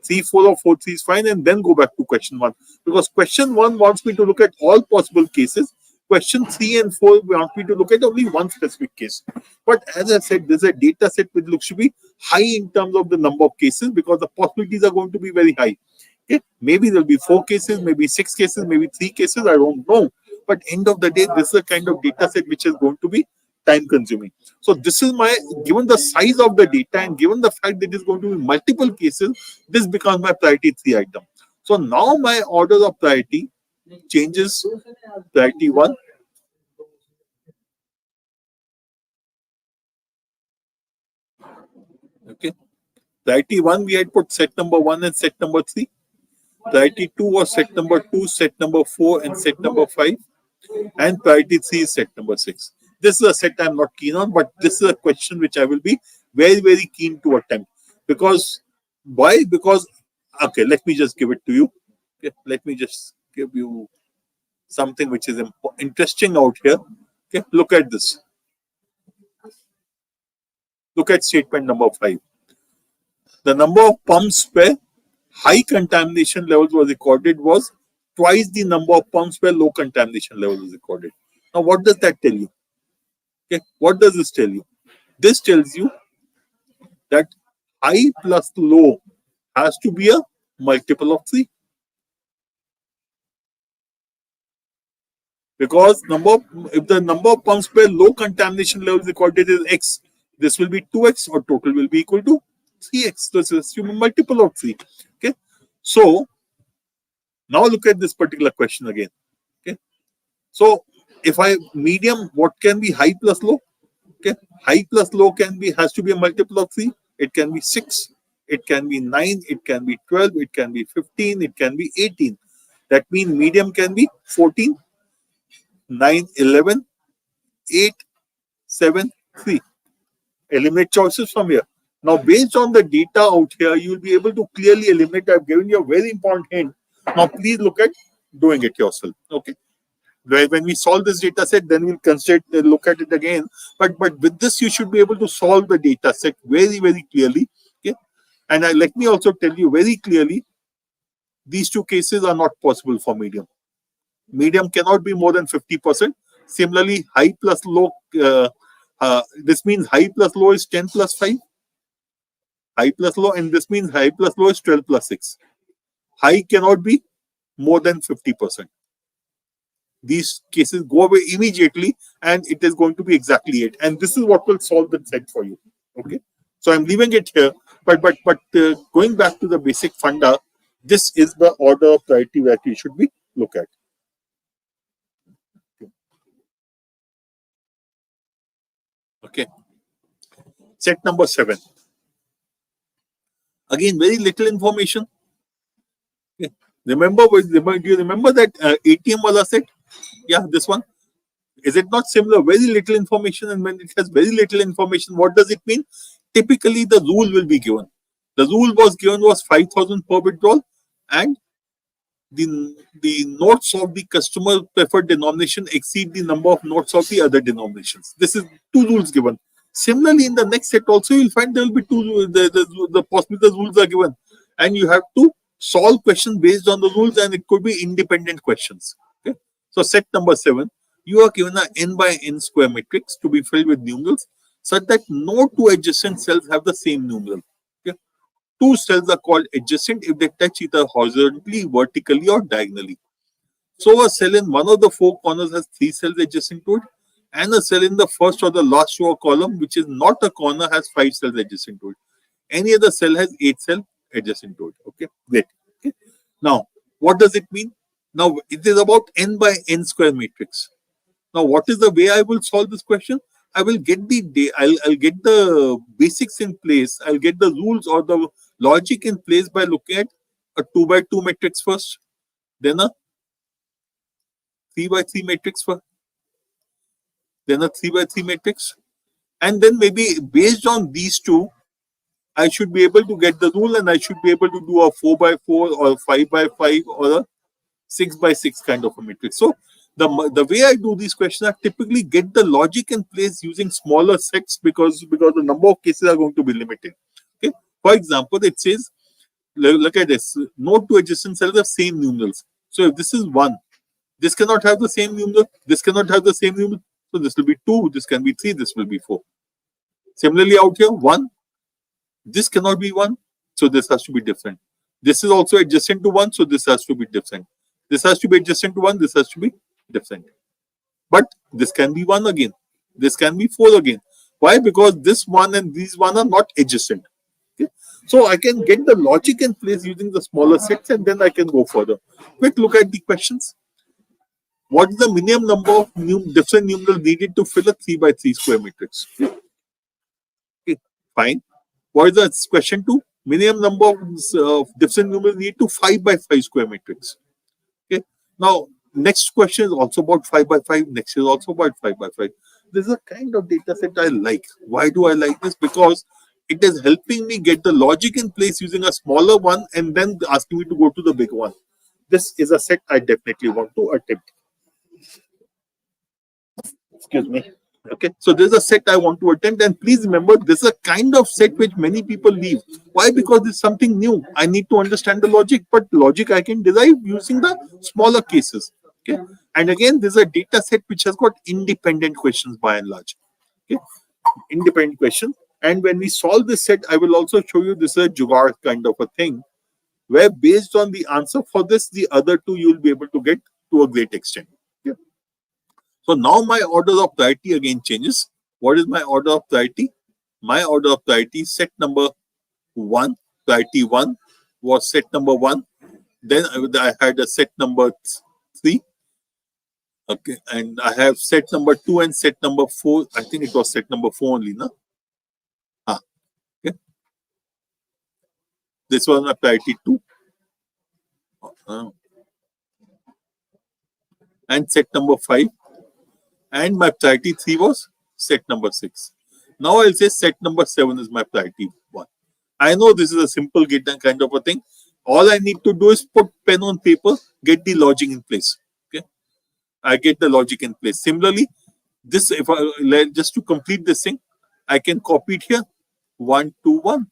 3, 4 or 4, 3 is fine, and then go back to question 1. Because question 1 wants me to look at all possible cases. Question 3 and 4 want me to look at only one specific case. But as I said, there's a data set which looks to be high in terms of the number of cases because the possibilities are going to be very high. Okay? Maybe there'll be 4 cases, maybe 6 cases, maybe 3 cases, I don't know. But end of the day, this is a kind of data set which is going to be time consuming. So this is my, given the size of the data and given the fact that it is going to be multiple cases, this becomes my priority 3 item. So now my order of priority changes. Priority 1. Okay. Priority 1, we had put set number 1 and set number 3. Priority 2 was set number 2, set number 4 and set number 5. And priority 3 is set number 6. This is a set I'm not keen on, but this is a question which I will be very keen to attempt. Because, why? Because, okay, let me just give it to you. Okay, let me just give you something which is interesting out here. Okay, look at this. Look at statement number 5. The number of pumps where high contamination levels was recorded was twice the number of pumps where low contamination level was recorded. Now, what does that tell you? Okay, what does this tell you? This tells you that high plus low has to be a multiple of 3. Because if the number of pumps where low contamination level is recorded is x, this will be 2x or total will be equal to 3x. So let's assume a multiple of 3. Okay. So now look at this particular question again. Okay. So if I medium, what can be high plus low? Okay, high plus low has to be a multiple of 3. It can be 6, it can be 9, it can be 12, it can be 15, it can be 18. That means medium can be 14, 9, 11, 8, 7, 3. Eliminate choices from here. Now, based on the data out here, you will be able to clearly eliminate. I've given you a very important hint. Now, please look at doing it yourself. Okay. When we solve this data set, then we'll look at it again. But with this, you should be able to solve the data set very clearly. Okay, and let me also tell you very clearly, these two cases are not possible for medium. Medium cannot be more than 50%. Similarly, high plus low. This means high plus low is 10 plus 5. High plus low, and this means high plus low is 12 plus 6. High cannot be more than 50%. these cases go away immediately, and it is going to be exactly it. And this is what will solve the set for you. Okay. So I'm leaving it here, but going back to the basic funda, this is the order of priority that you should be look at. Okay. Set number 7. Again, very little information. Okay. Do you remember that ATM wala set? Yeah, this one. Is it not similar? Very little information, and when it has very little information, what does it mean? Typically, the rule will be given. The rule was given was 5,000 per withdrawal, and the notes of the customer preferred denomination exceed the number of notes of the other denominations. This is 2 rules given. Similarly, in the next set also, you'll find there will be 2 the possible rules are given, and you have to solve questions based on the rules, and it could be independent questions. Okay. So set number 7, you are given a n by n square matrix to be filled with numerals such that no 2 adjacent cells have the same numeral. Okay. 2 cells are called adjacent if they touch either horizontally, vertically, or diagonally. So a cell in one of the 4 corners has 3 cells adjacent to it, and a cell in the first or the last row or column, which is not a corner, has 5 cells adjacent to it. Any other cell has 8 cells adjacent to it. Okay, great. Okay. Now, what does it mean? Now, it is about n by n square matrix. Now, what is the way I will solve this question? I will get I'll get the basics in place. I'll get the rules or the logic in place by looking at a 2 by 2 matrix first, then a 3 by 3 matrix first, then a 3 by 3 matrix, and then maybe based on these 2, I should be able to get the rule, and I should be able to do a 4 by 4 or 5 by 5 or a 6 by 6 kind of a matrix. So the way I do these questions, I typically get the logic in place using smaller sets because the number of cases are going to be limited. Okay. For example, it says, look at this, no 2 adjacent cells have same numerals. So if this is 1, this cannot have the same numeral, this cannot have the same numeral. So this will be 2, this can be 3, this will be 4. Similarly out here, 1, this cannot be 1, so this has to be different. This is also adjacent to 1, so this has to be different. This has to be adjacent to 1, this has to be different. But this can be 1 again. This can be 4 again. Why? Because this 1 and these 1 are not adjacent. Okay? So I can get the logic in place using the smaller sets, and then I can go further. Quick look at the questions. What is the minimum number of different numerals needed to fill a 3 by 3 square matrix? Okay, fine. What is the question 2? Minimum number of different numerals needed to 5 by 5 square matrix. Okay. Now, next question is also about 5 by 5. Next is also about 5 by 5. This is a kind of data set I like. Why do I like this? Because it is helping me get the logic in place using a smaller one and then asking me to go to the big one. This is a set I definitely want to attempt. Excuse me. Okay, so there's a set I want to attempt, and please remember, this is a kind of set which many people leave. Why? Because it's something new. I need to understand the logic, but logic I can derive using the smaller cases. Okay, and again, this is a data set which has got independent questions by and large. Okay, independent questions, and when we solve this set, I will also show you this is a jugaad kind of a thing, where based on the answer for this, the other 2 you will be able to get to a great extent. Okay. So now my order of priority again changes. What is my order of priority? My order of priority, set number 1, priority 1 was set number 1. Then I had a set number 3. Okay, and I have set number 2 and set number 4. I think it was set number 4 only, no? Okay. This was my priority 2. And set number 5. And my priority 3 was set number 6. Now I'll say set number 7 is my priority 1. I know this is a simple get done kind of a thing. All I need to do is put pen on paper, get the logic in place. Okay, I get the logic in place. Similarly, this if I just to complete this thing, I can copy it here. 1, 2, 1.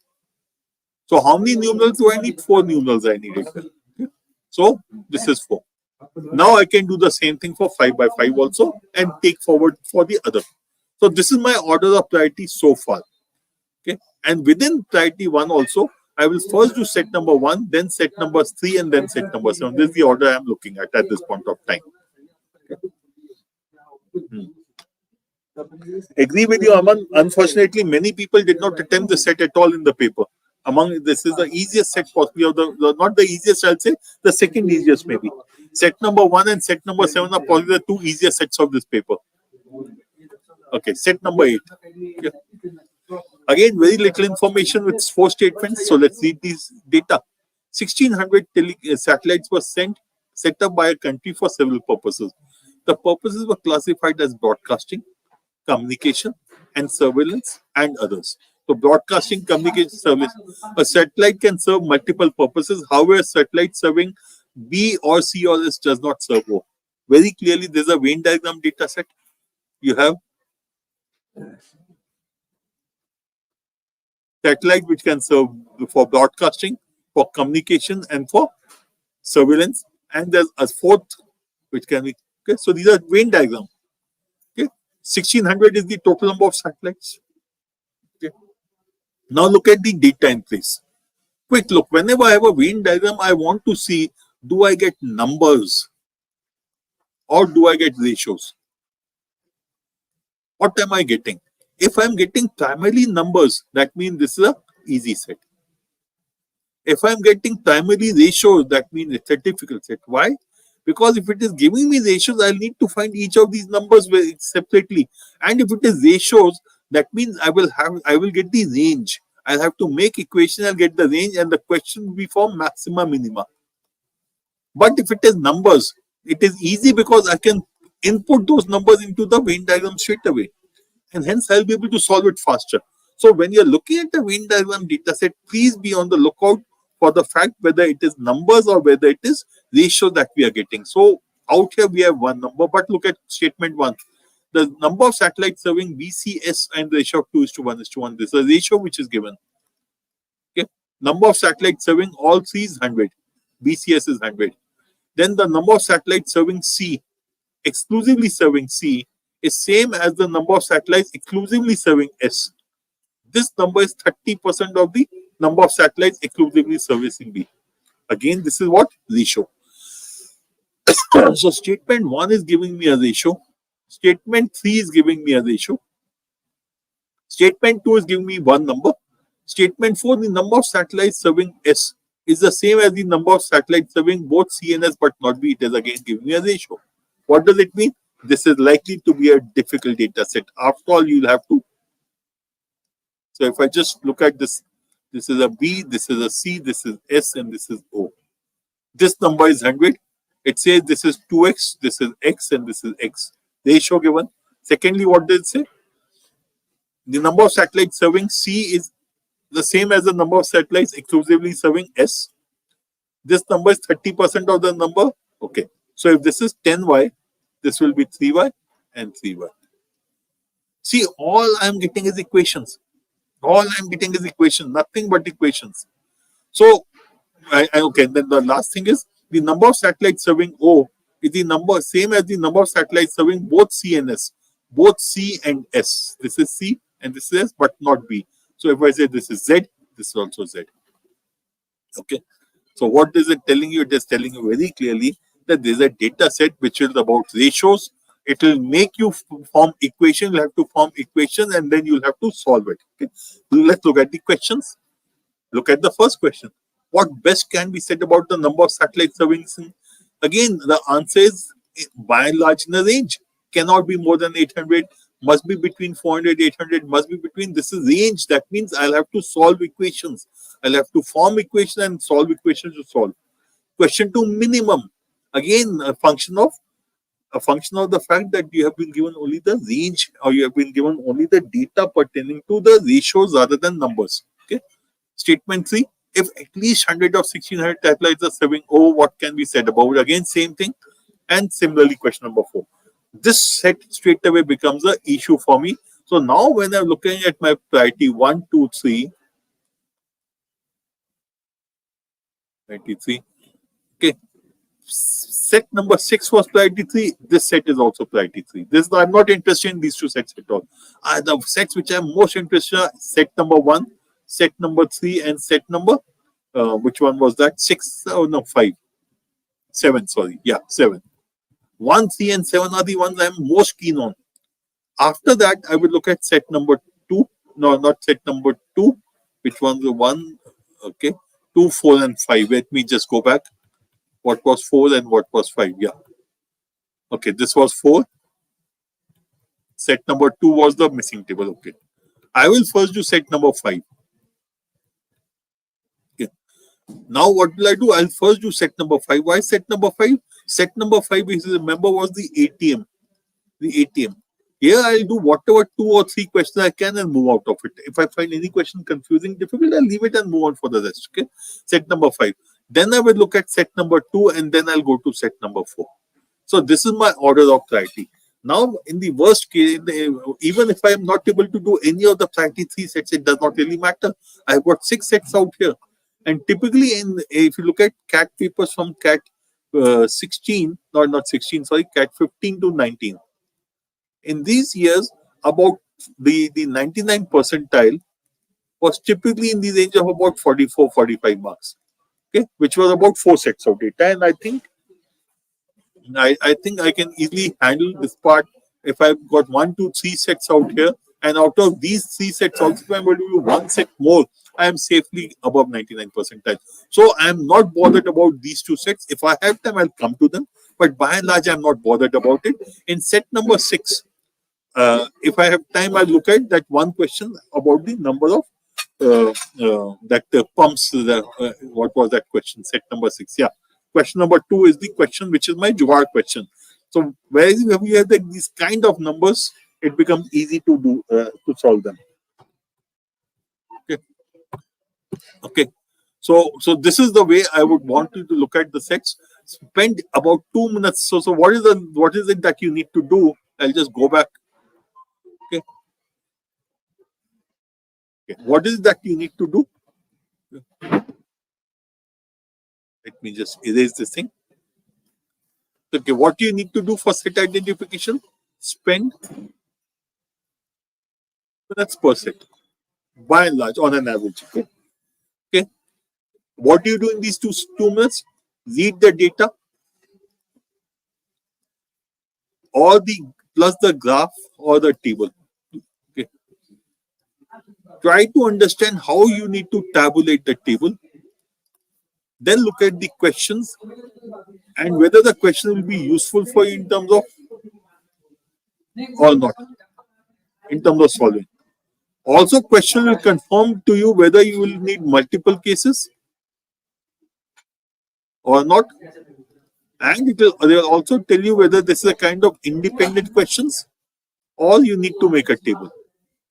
So how many numerals do I need? 4 numerals I need it. Okay. So this is 4. Now I can do the same thing for 5 by 5 also and take forward for the other. So this is my order of priority so far. Okay, and within priority 1 also, I will first do set number 1, then set number 3, and then set number 7. This is the order I am looking at this point of time. Agree with you, Aman. Unfortunately, many people did not attempt the set at all in the paper. Among this is the easiest set possibly, or not the easiest, I'll say, the second easiest maybe. Set number 1 and set number 7 are probably the two easiest sets of this paper. Okay, set number 8. Okay. Again, very little information with 4 statements. So let's read these data. 1600 satellites were set up by a country for several purposes. The purposes were classified as broadcasting, communication, and surveillance, and others. So, broadcasting, communication, service. A satellite can serve multiple purposes. However, satellite serving B or C or S does not serve O. Very clearly, there's a Venn diagram data set. You have satellite which can serve for broadcasting, for communication, and for surveillance. And there's a fourth which can be. Okay, so these are Venn diagram. Okay, 1600 is the total number of satellites. Okay. Now look at the data in place. Quick look. Whenever I have a Venn diagram, I want to see, do I get numbers or do I get ratios? What am I getting? If I'm getting primarily numbers, that means this is a easy set. If I'm getting primarily ratios, that means it's a difficult set. Why? Because if it is giving me ratios, I'll need to find each of these numbers separately. And if it is ratios, that means I will get the range. I'll have to make equation, I'll get the range, and the question will be for maxima minima. But if it is numbers, it is easy because I can input those numbers into the Venn diagram straight away. And hence I'll be able to solve it faster. So when you're looking at the Venn diagram data set, please be on the lookout for the fact whether it is numbers or whether it is ratio that we are getting. So out here we have one number, but look at statement 1. The number of satellites serving BCS and the ratio of 2:1:1. This is a ratio which is given. Okay. Number of satellites serving all 3 is 100. BCS is 100. Then the number of satellites serving C, exclusively serving C, is same as the number of satellites exclusively serving S. This number is 30% of the number of satellites exclusively servicing B. Again, this is what? Ratio. So statement 1 is giving me a ratio. Statement 3 is giving me a ratio. Statement 2 is giving me one number. Statement 4, the number of satellites serving S is the same as the number of satellites serving both C and S but not B. It is again giving me a ratio. What does it mean? This is likely to be a difficult data set. After all, you'll have to. So if I just look at this, this is a B, this is a C, this is S, and this is O. This number is 100. It says this is 2x, this is x, and this is x. Ratio given. Secondly, what does it say? The number of satellites serving C is the same as the number of satellites exclusively serving S. This number is 30% of the number. Okay. So if this is 10y, this will be 3y and 3y. See, all I'm getting is equations. All I'm getting is equations, nothing but equations. So, okay, then the last thing is the number of satellites serving O is the number same as the number of satellites serving both C and S. Both C and S. This is C and this is S, but not B. So if I say this is Z, this is also Z. Okay. So what is it telling you? It is telling you very clearly that there is a data set which is about ratios. It will make you form equation. You have to form equation and then you'll have to solve it. Okay. Let's look at the questions. Look at the first question. What best can be said about the number of satellites serving? Again, the answer is by and large in the range. Cannot be more than 800. Must be between 400, 800. Must be between. This is range. That means I'll have to solve equations. I'll have to form equation and solve equations to solve. Question 2, minimum. Again, a function of the fact that you have been given only the range or you have been given only the data pertaining to the ratios rather than numbers. Okay. Statement 3, if at least 100 of 1600 satellites are serving O, what can be said about? Again, same thing. And similarly, question number 4. This set straight away becomes an issue for me. So now when I'm looking at my priority 1, 2, 3, priority 3, okay. Set number 6 was priority 3. This set is also priority 3. I'm not interested in these two sets at all. The sets which I'm most interested in are set number 1, set number 3, and set number, which one was that? 6, oh no, 5. 7, sorry. Yeah, 7. 1, 3, and 7 are the ones I'm most keen on. After that, I will look at set number 2. No, not set number 2. Which one's the one? Okay. 2, 4, and 5. Let me just go back. What was 4 and what was 5? Yeah. Okay, this was 4. Set number 2 was the missing table. Okay. I will first do set number 5. Okay. Now what will I do? I'll first do set number 5. Why set number 5? Set number 5, if you remember, was the ATM. The ATM. Here I'll do whatever 2 or 3 questions I can and move out of it. If I find any question confusing, difficult, I'll leave it and move on for the rest. Okay. Set number 5. Then I will look at set number 2 and then I'll go to set number 4. So this is my order of priority. Now, in the worst case, even if I am not able to do any of the priority 3 sets, it does not really matter. I've got 6 sets out here. And typically, if you look at CAT papers from CAT 16, or not 16, sorry, CAT 15 to 19. In these years, about the 99 percentile was typically in the range of about 44, 45 marks. Okay, which was about 4 sets of data. And I think I can easily handle this part if I've got 1, 2, 3 sets out here. And out of these 3 sets, also, if I'm going to do 1 set more, I am safely above 99 percentile. So I'm not bothered about these 2 sets. If I have time, I'll come to them. But by and large, I'm not bothered about it. In set number 6, if I have time, I'll look at that one question about the number of pumps. What was that question? Set number 6. Yeah. Question number 2 is the question which is my jugaad question. So where we have these kind of numbers, it becomes easy to do to solve them. Okay. Okay. So this is the way I would want you to look at the sets. Spend about 2 minutes. So what is it that you need to do? I'll just go back. Okay. Okay. What is that you need to do? Let me just erase this thing. Okay, what do you need to do for set identification? Spend minutes per set, by and large, on an average. Okay. Okay. What do you do in these 2 minutes? Read the data, or plus the graph or the table. Okay. Try to understand how you need to tabulate the table. Then look at the questions and whether the question will be useful for you in terms of or not, in terms of solving. Also, question will confirm to you whether you will need multiple cases or not. And they will also tell you whether this is a kind of independent questions or you need to make a table.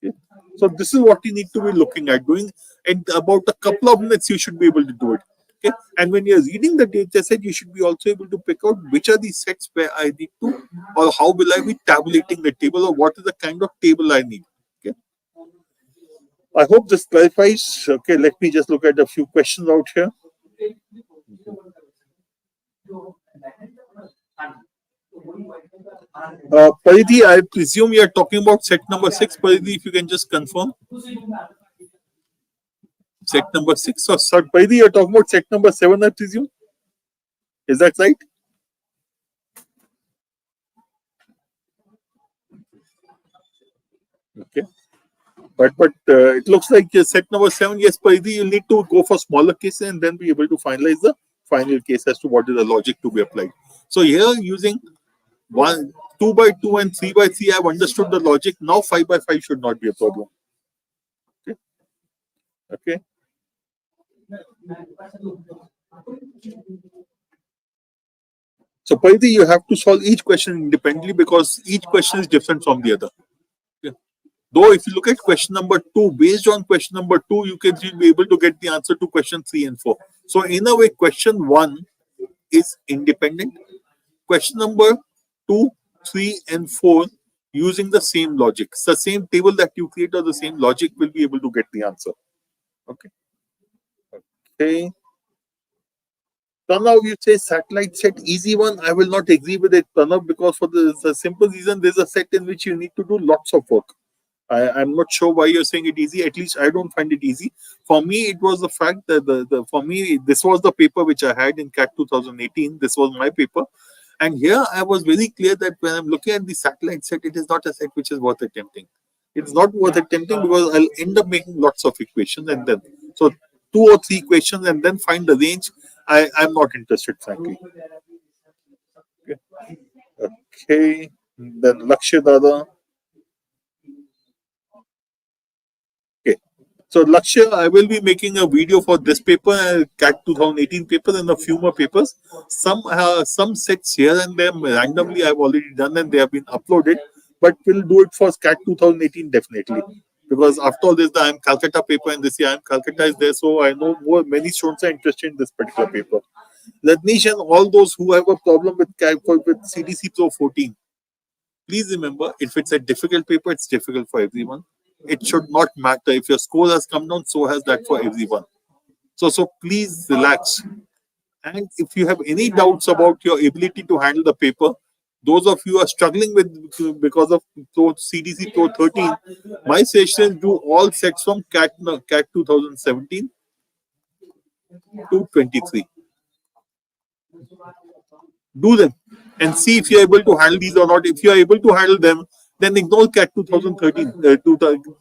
Okay. So this is what you need to be looking at doing. In about a couple of minutes, you should be able to do it. Okay. And when you're reading the data set, you should be also able to pick out which are the sets where I need to, or how will I be tabulating the table, or what is the kind of table I need. Okay. I hope this clarifies. Okay, let me just look at a few questions out here. Paridhi, I presume you are talking about set number 6. Paridhi, if you can just confirm. Set number 6, or Paridhi, you are talking about set number 7, I presume. Is that right? Okay. But it looks like set number 7, yes, Paridhi, you'll need to go for smaller cases and then be able to finalize the final case as to what is the logic to be applied. So here, using 2 by 2 and 3 by 3, I've understood the logic. Now 5 by 5 should not be a problem. Okay. Okay. So Paridhi, you have to solve each question independently because each question is different from the other. Okay. Though if you look at question number 2, based on question number 2, you can be able to get the answer to question 3 and 4. So in a way, question 1 is independent. Question number 2, 3, and 4 using the same logic. It's the same table that you create or the same logic will be able to get the answer. Okay. Okay. Pranav, you say satellite set easy one. I will not agree with it, Pranav, because for the simple reason there's a set in which you need to do lots of work. I'm not sure why you're saying it easy. At least I don't find it easy. For me, it was the fact that for me, this was the paper which I had in CAT 2018. This was my paper. And here I was very clear that when I'm looking at the satellite set, it is not a set which is worth attempting. It's not worth attempting because I'll end up making lots of equations and then so 2 or 3 equations and then find the range. I'm not interested, frankly. Okay. Then Lakshya Dada. Okay. So Lakshya, I will be making a video for this paper, CAT 2018 paper, and a few more papers. Some sets here and there randomly I've already done and they have been uploaded, but we'll do it for CAT 2018 definitely. Because after all this, the I'm Calcutta paper and this year I'm Calcutta is there, so I know many students are interested in this particular paper. Ratnesh and all those who have a problem with CDC Pro 14, please remember, if it's a difficult paper, it's difficult for everyone. It should not matter. If your score has come down, so has that for everyone. So please relax. And if you have any doubts about your ability to handle the paper, those of you who are struggling with because of CDC Pro 13, my suggestion is do all sets from CAT 2017 to 23. Do them and see if you're able to handle these or not. If you're able to handle them, then ignore CAT 2013.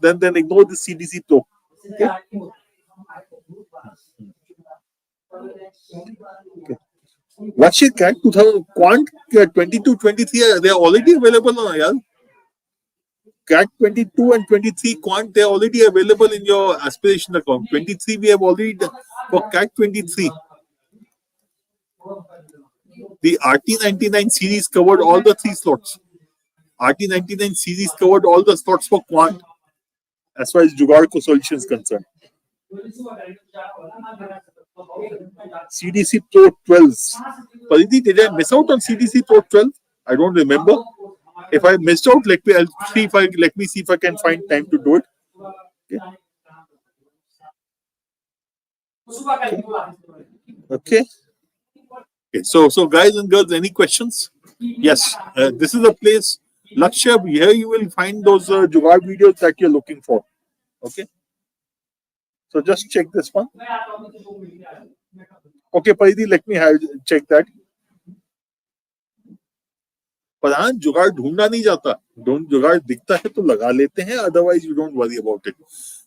Then ignore the CDC Pro. Okay? Lakshya CAT 2000 Quant 22, 23, they are already available on IR. CAT 22 and 23 Quant, they are already available in your aspiration account. 23 we have already done. For CAT 23. The RT99 series covered all the 3 slots. RT99 series covered all the slots for Quant as far as jugaad solution is concerned. CDC Pro 12. Paridhi, did I miss out on CDC Pro 12? I don't remember. If I missed out, let me see if I can find time to do it. Okay. Okay. So guys and girls, any questions? Yes. This is a place. Lakshya, here you will find those jugaad videos that you're looking for. Okay. So just check this one. Okay, Paridhi, let me check that. पर हाँ जुगाड़ ढूंढा नहीं जाता. जुगाड़ दिखता है तो लगा लेते हैं. Otherwise, you don't worry about it.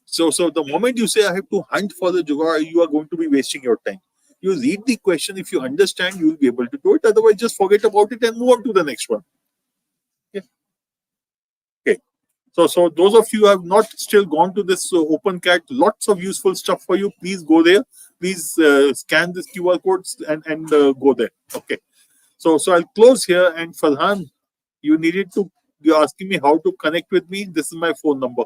So the moment you say I have to hunt for the jugaad, you are going to be wasting your time. You read the question. If you understand, you will be able to do it. Otherwise, just forget about it and move on to the next one. Okay. So those of you who have not still gone to this OpenCat, lots of useful stuff for you. Please go there. Please scan this QR codes and go there. Okay. So I'll close here. And Farhan, you're asking me how to connect with me. This is my phone number.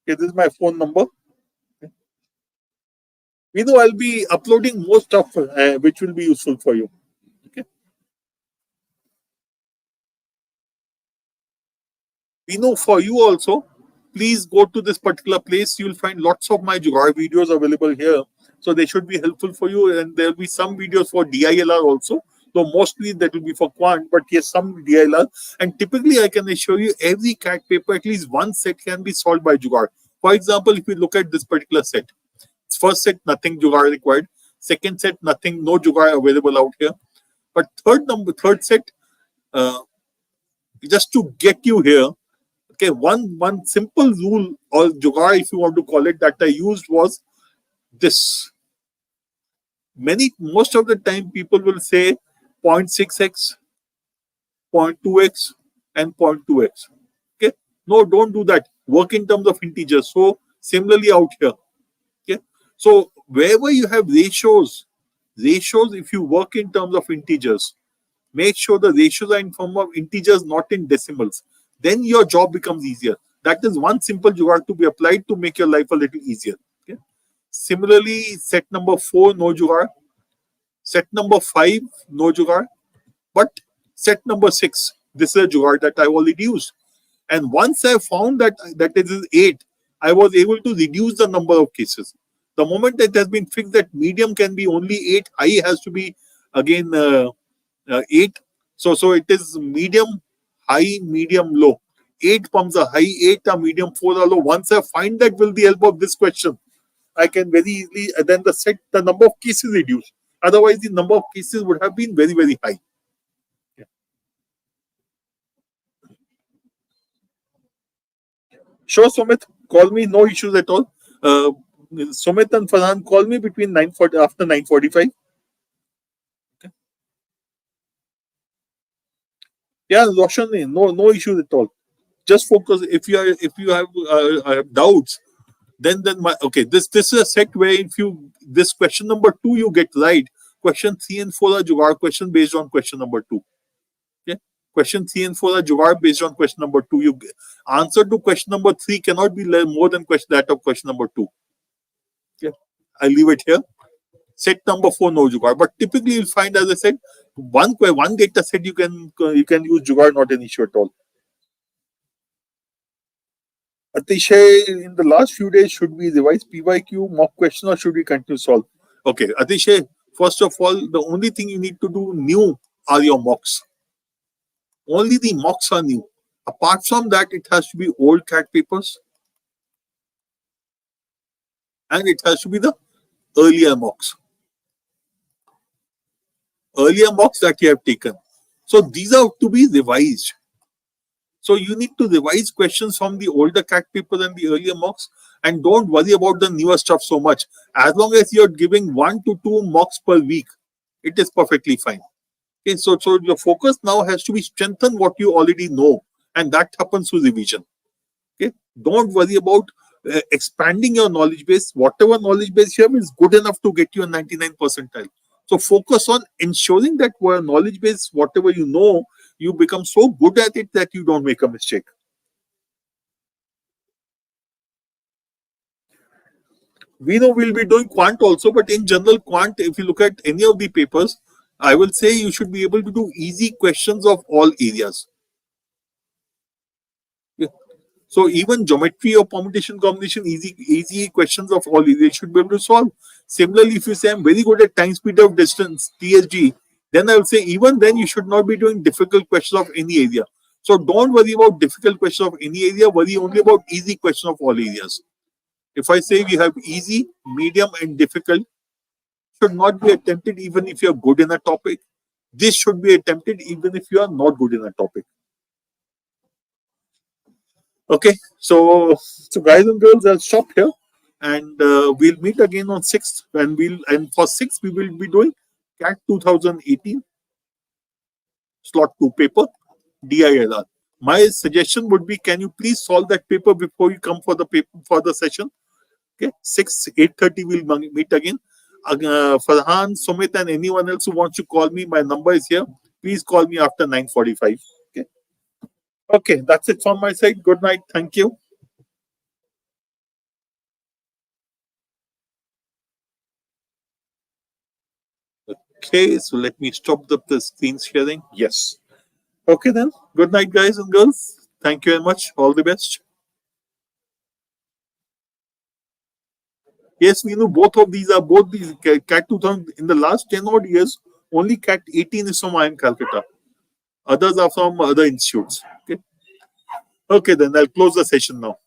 Okay, this is my phone number. Okay. I'll be uploading more stuff which will be useful for you. Okay. For you also, please go to this particular place. You'll find lots of my jugaad videos available here. So they should be helpful for you. And there will be some videos for DILR also. So mostly that will be for quant, but yes, some DILR. And typically I can assure you every CAT paper, at least one set can be solved by jugaad. For example, if you look at this particular set, first set, nothing jugaad required. Second set, nothing, no jugaad available out here. But third set, just to get you here, okay, one simple rule or jugaad, if you want to call it, that I used was this. Most of the time people will say 0.6x, 0.2x, and 0.2x. Okay, no, don't do that. Work in terms of integers. So similarly out here. Okay, so wherever you have ratios, if you work in terms of integers, make sure the ratios are in form of integers, not in decimals. Then your job becomes easier. That is one simple jugaad to be applied to make your life a little easier. Okay. Similarly, set number 4, no jugaad. Set number 5, no jugaad. But set number 6, this is a jugaad that I already used. And once I found that it is 8, I was able to reduce the number of cases. The moment that has been fixed that medium can be only 8, high has to be again 8. So it is medium, high, medium, low. 8 pumps are high, 8 are medium, 4 are low. Once I find that with the help of this question, I can very easily then the number of cases reduce. Otherwise, the number of cases would have been very, very high. Yeah. Sure, Sumit, call me. No issues at all. Sumit and Farhan, call me between 9:40 after 9:45. Okay. Yeah, Roshan, no issues at all. Just focus. If you have doubts, then okay. This is a set where if you this question number 2 you get right. Question 3 and 4 are jugaad question based on question number 2. Okay. Question 3 and 4 are jugaad based on question number 2. Answer to question number 3 cannot be more than that of question number 2. Okay. I leave it here. Set number 4 no jugaad, but typically you'll find, as I said, one data set you can use jugaad, not an issue at all. Atishay, in the last few days, should we revise PYQ mock question or should we continue solve? Okay, Atishay, first of all, the only thing you need to do new are your mocks. Only the mocks are new. Apart from that, it has to be old CAT papers and it has to be the earlier mocks. Earlier mocks that you have taken. So these are to be revised. So you need to revise questions from the older CAT paper and the earlier mocks, and don't worry about the newer stuff so much. As long as you're giving 1 to 2 mocks per week, it is perfectly fine. Okay, so your focus now has to be strengthen what you already know, and that happens through revision. Okay, don't worry about expanding your knowledge base. Whatever knowledge base you have is good enough to get you a 99 percentile. So focus on ensuring that knowledge base, whatever you know, you become so good at it that you don't make a mistake. We know we'll be doing quant also, but in general, quant, if you look at any of the papers, I will say you should be able to do easy questions of all areas. Yeah. So even geometry or permutation combination, easy questions of all areas should be able to solve. Similarly, if you say I'm very good at time speed of distance, TSG, then I will say even then you should not be doing difficult questions of any area. So don't worry about difficult questions of any area, worry only about easy questions of all areas. If I say we have easy, medium and difficult, should not be attempted even if you are good in a topic. This should be attempted even if you are not good in a topic. Okay, so guys and girls, I'll stop here, and we'll meet again on 6th, and for 6th we will be doing CAT 2018 slot 2 paper DILR. My suggestion would be, can you please solve that paper before you come for the session? Okay, 8:30 we'll meet again. Farhan, Sumit, and anyone else who wants to call me, my number is here. Please call me after 9:45. Okay. Okay, that's it from my side. Good night. Thank you. Okay, so let me stop the screen sharing. Yes. Okay then. Good night, guys and girls. Thank you very much. All the best. Yes, we know both these CAT 2000 in the last 10 odd years. Only CAT 18 is from IIM Calcutta. Others are from other institutes. Okay. Okay, then I'll close the session now.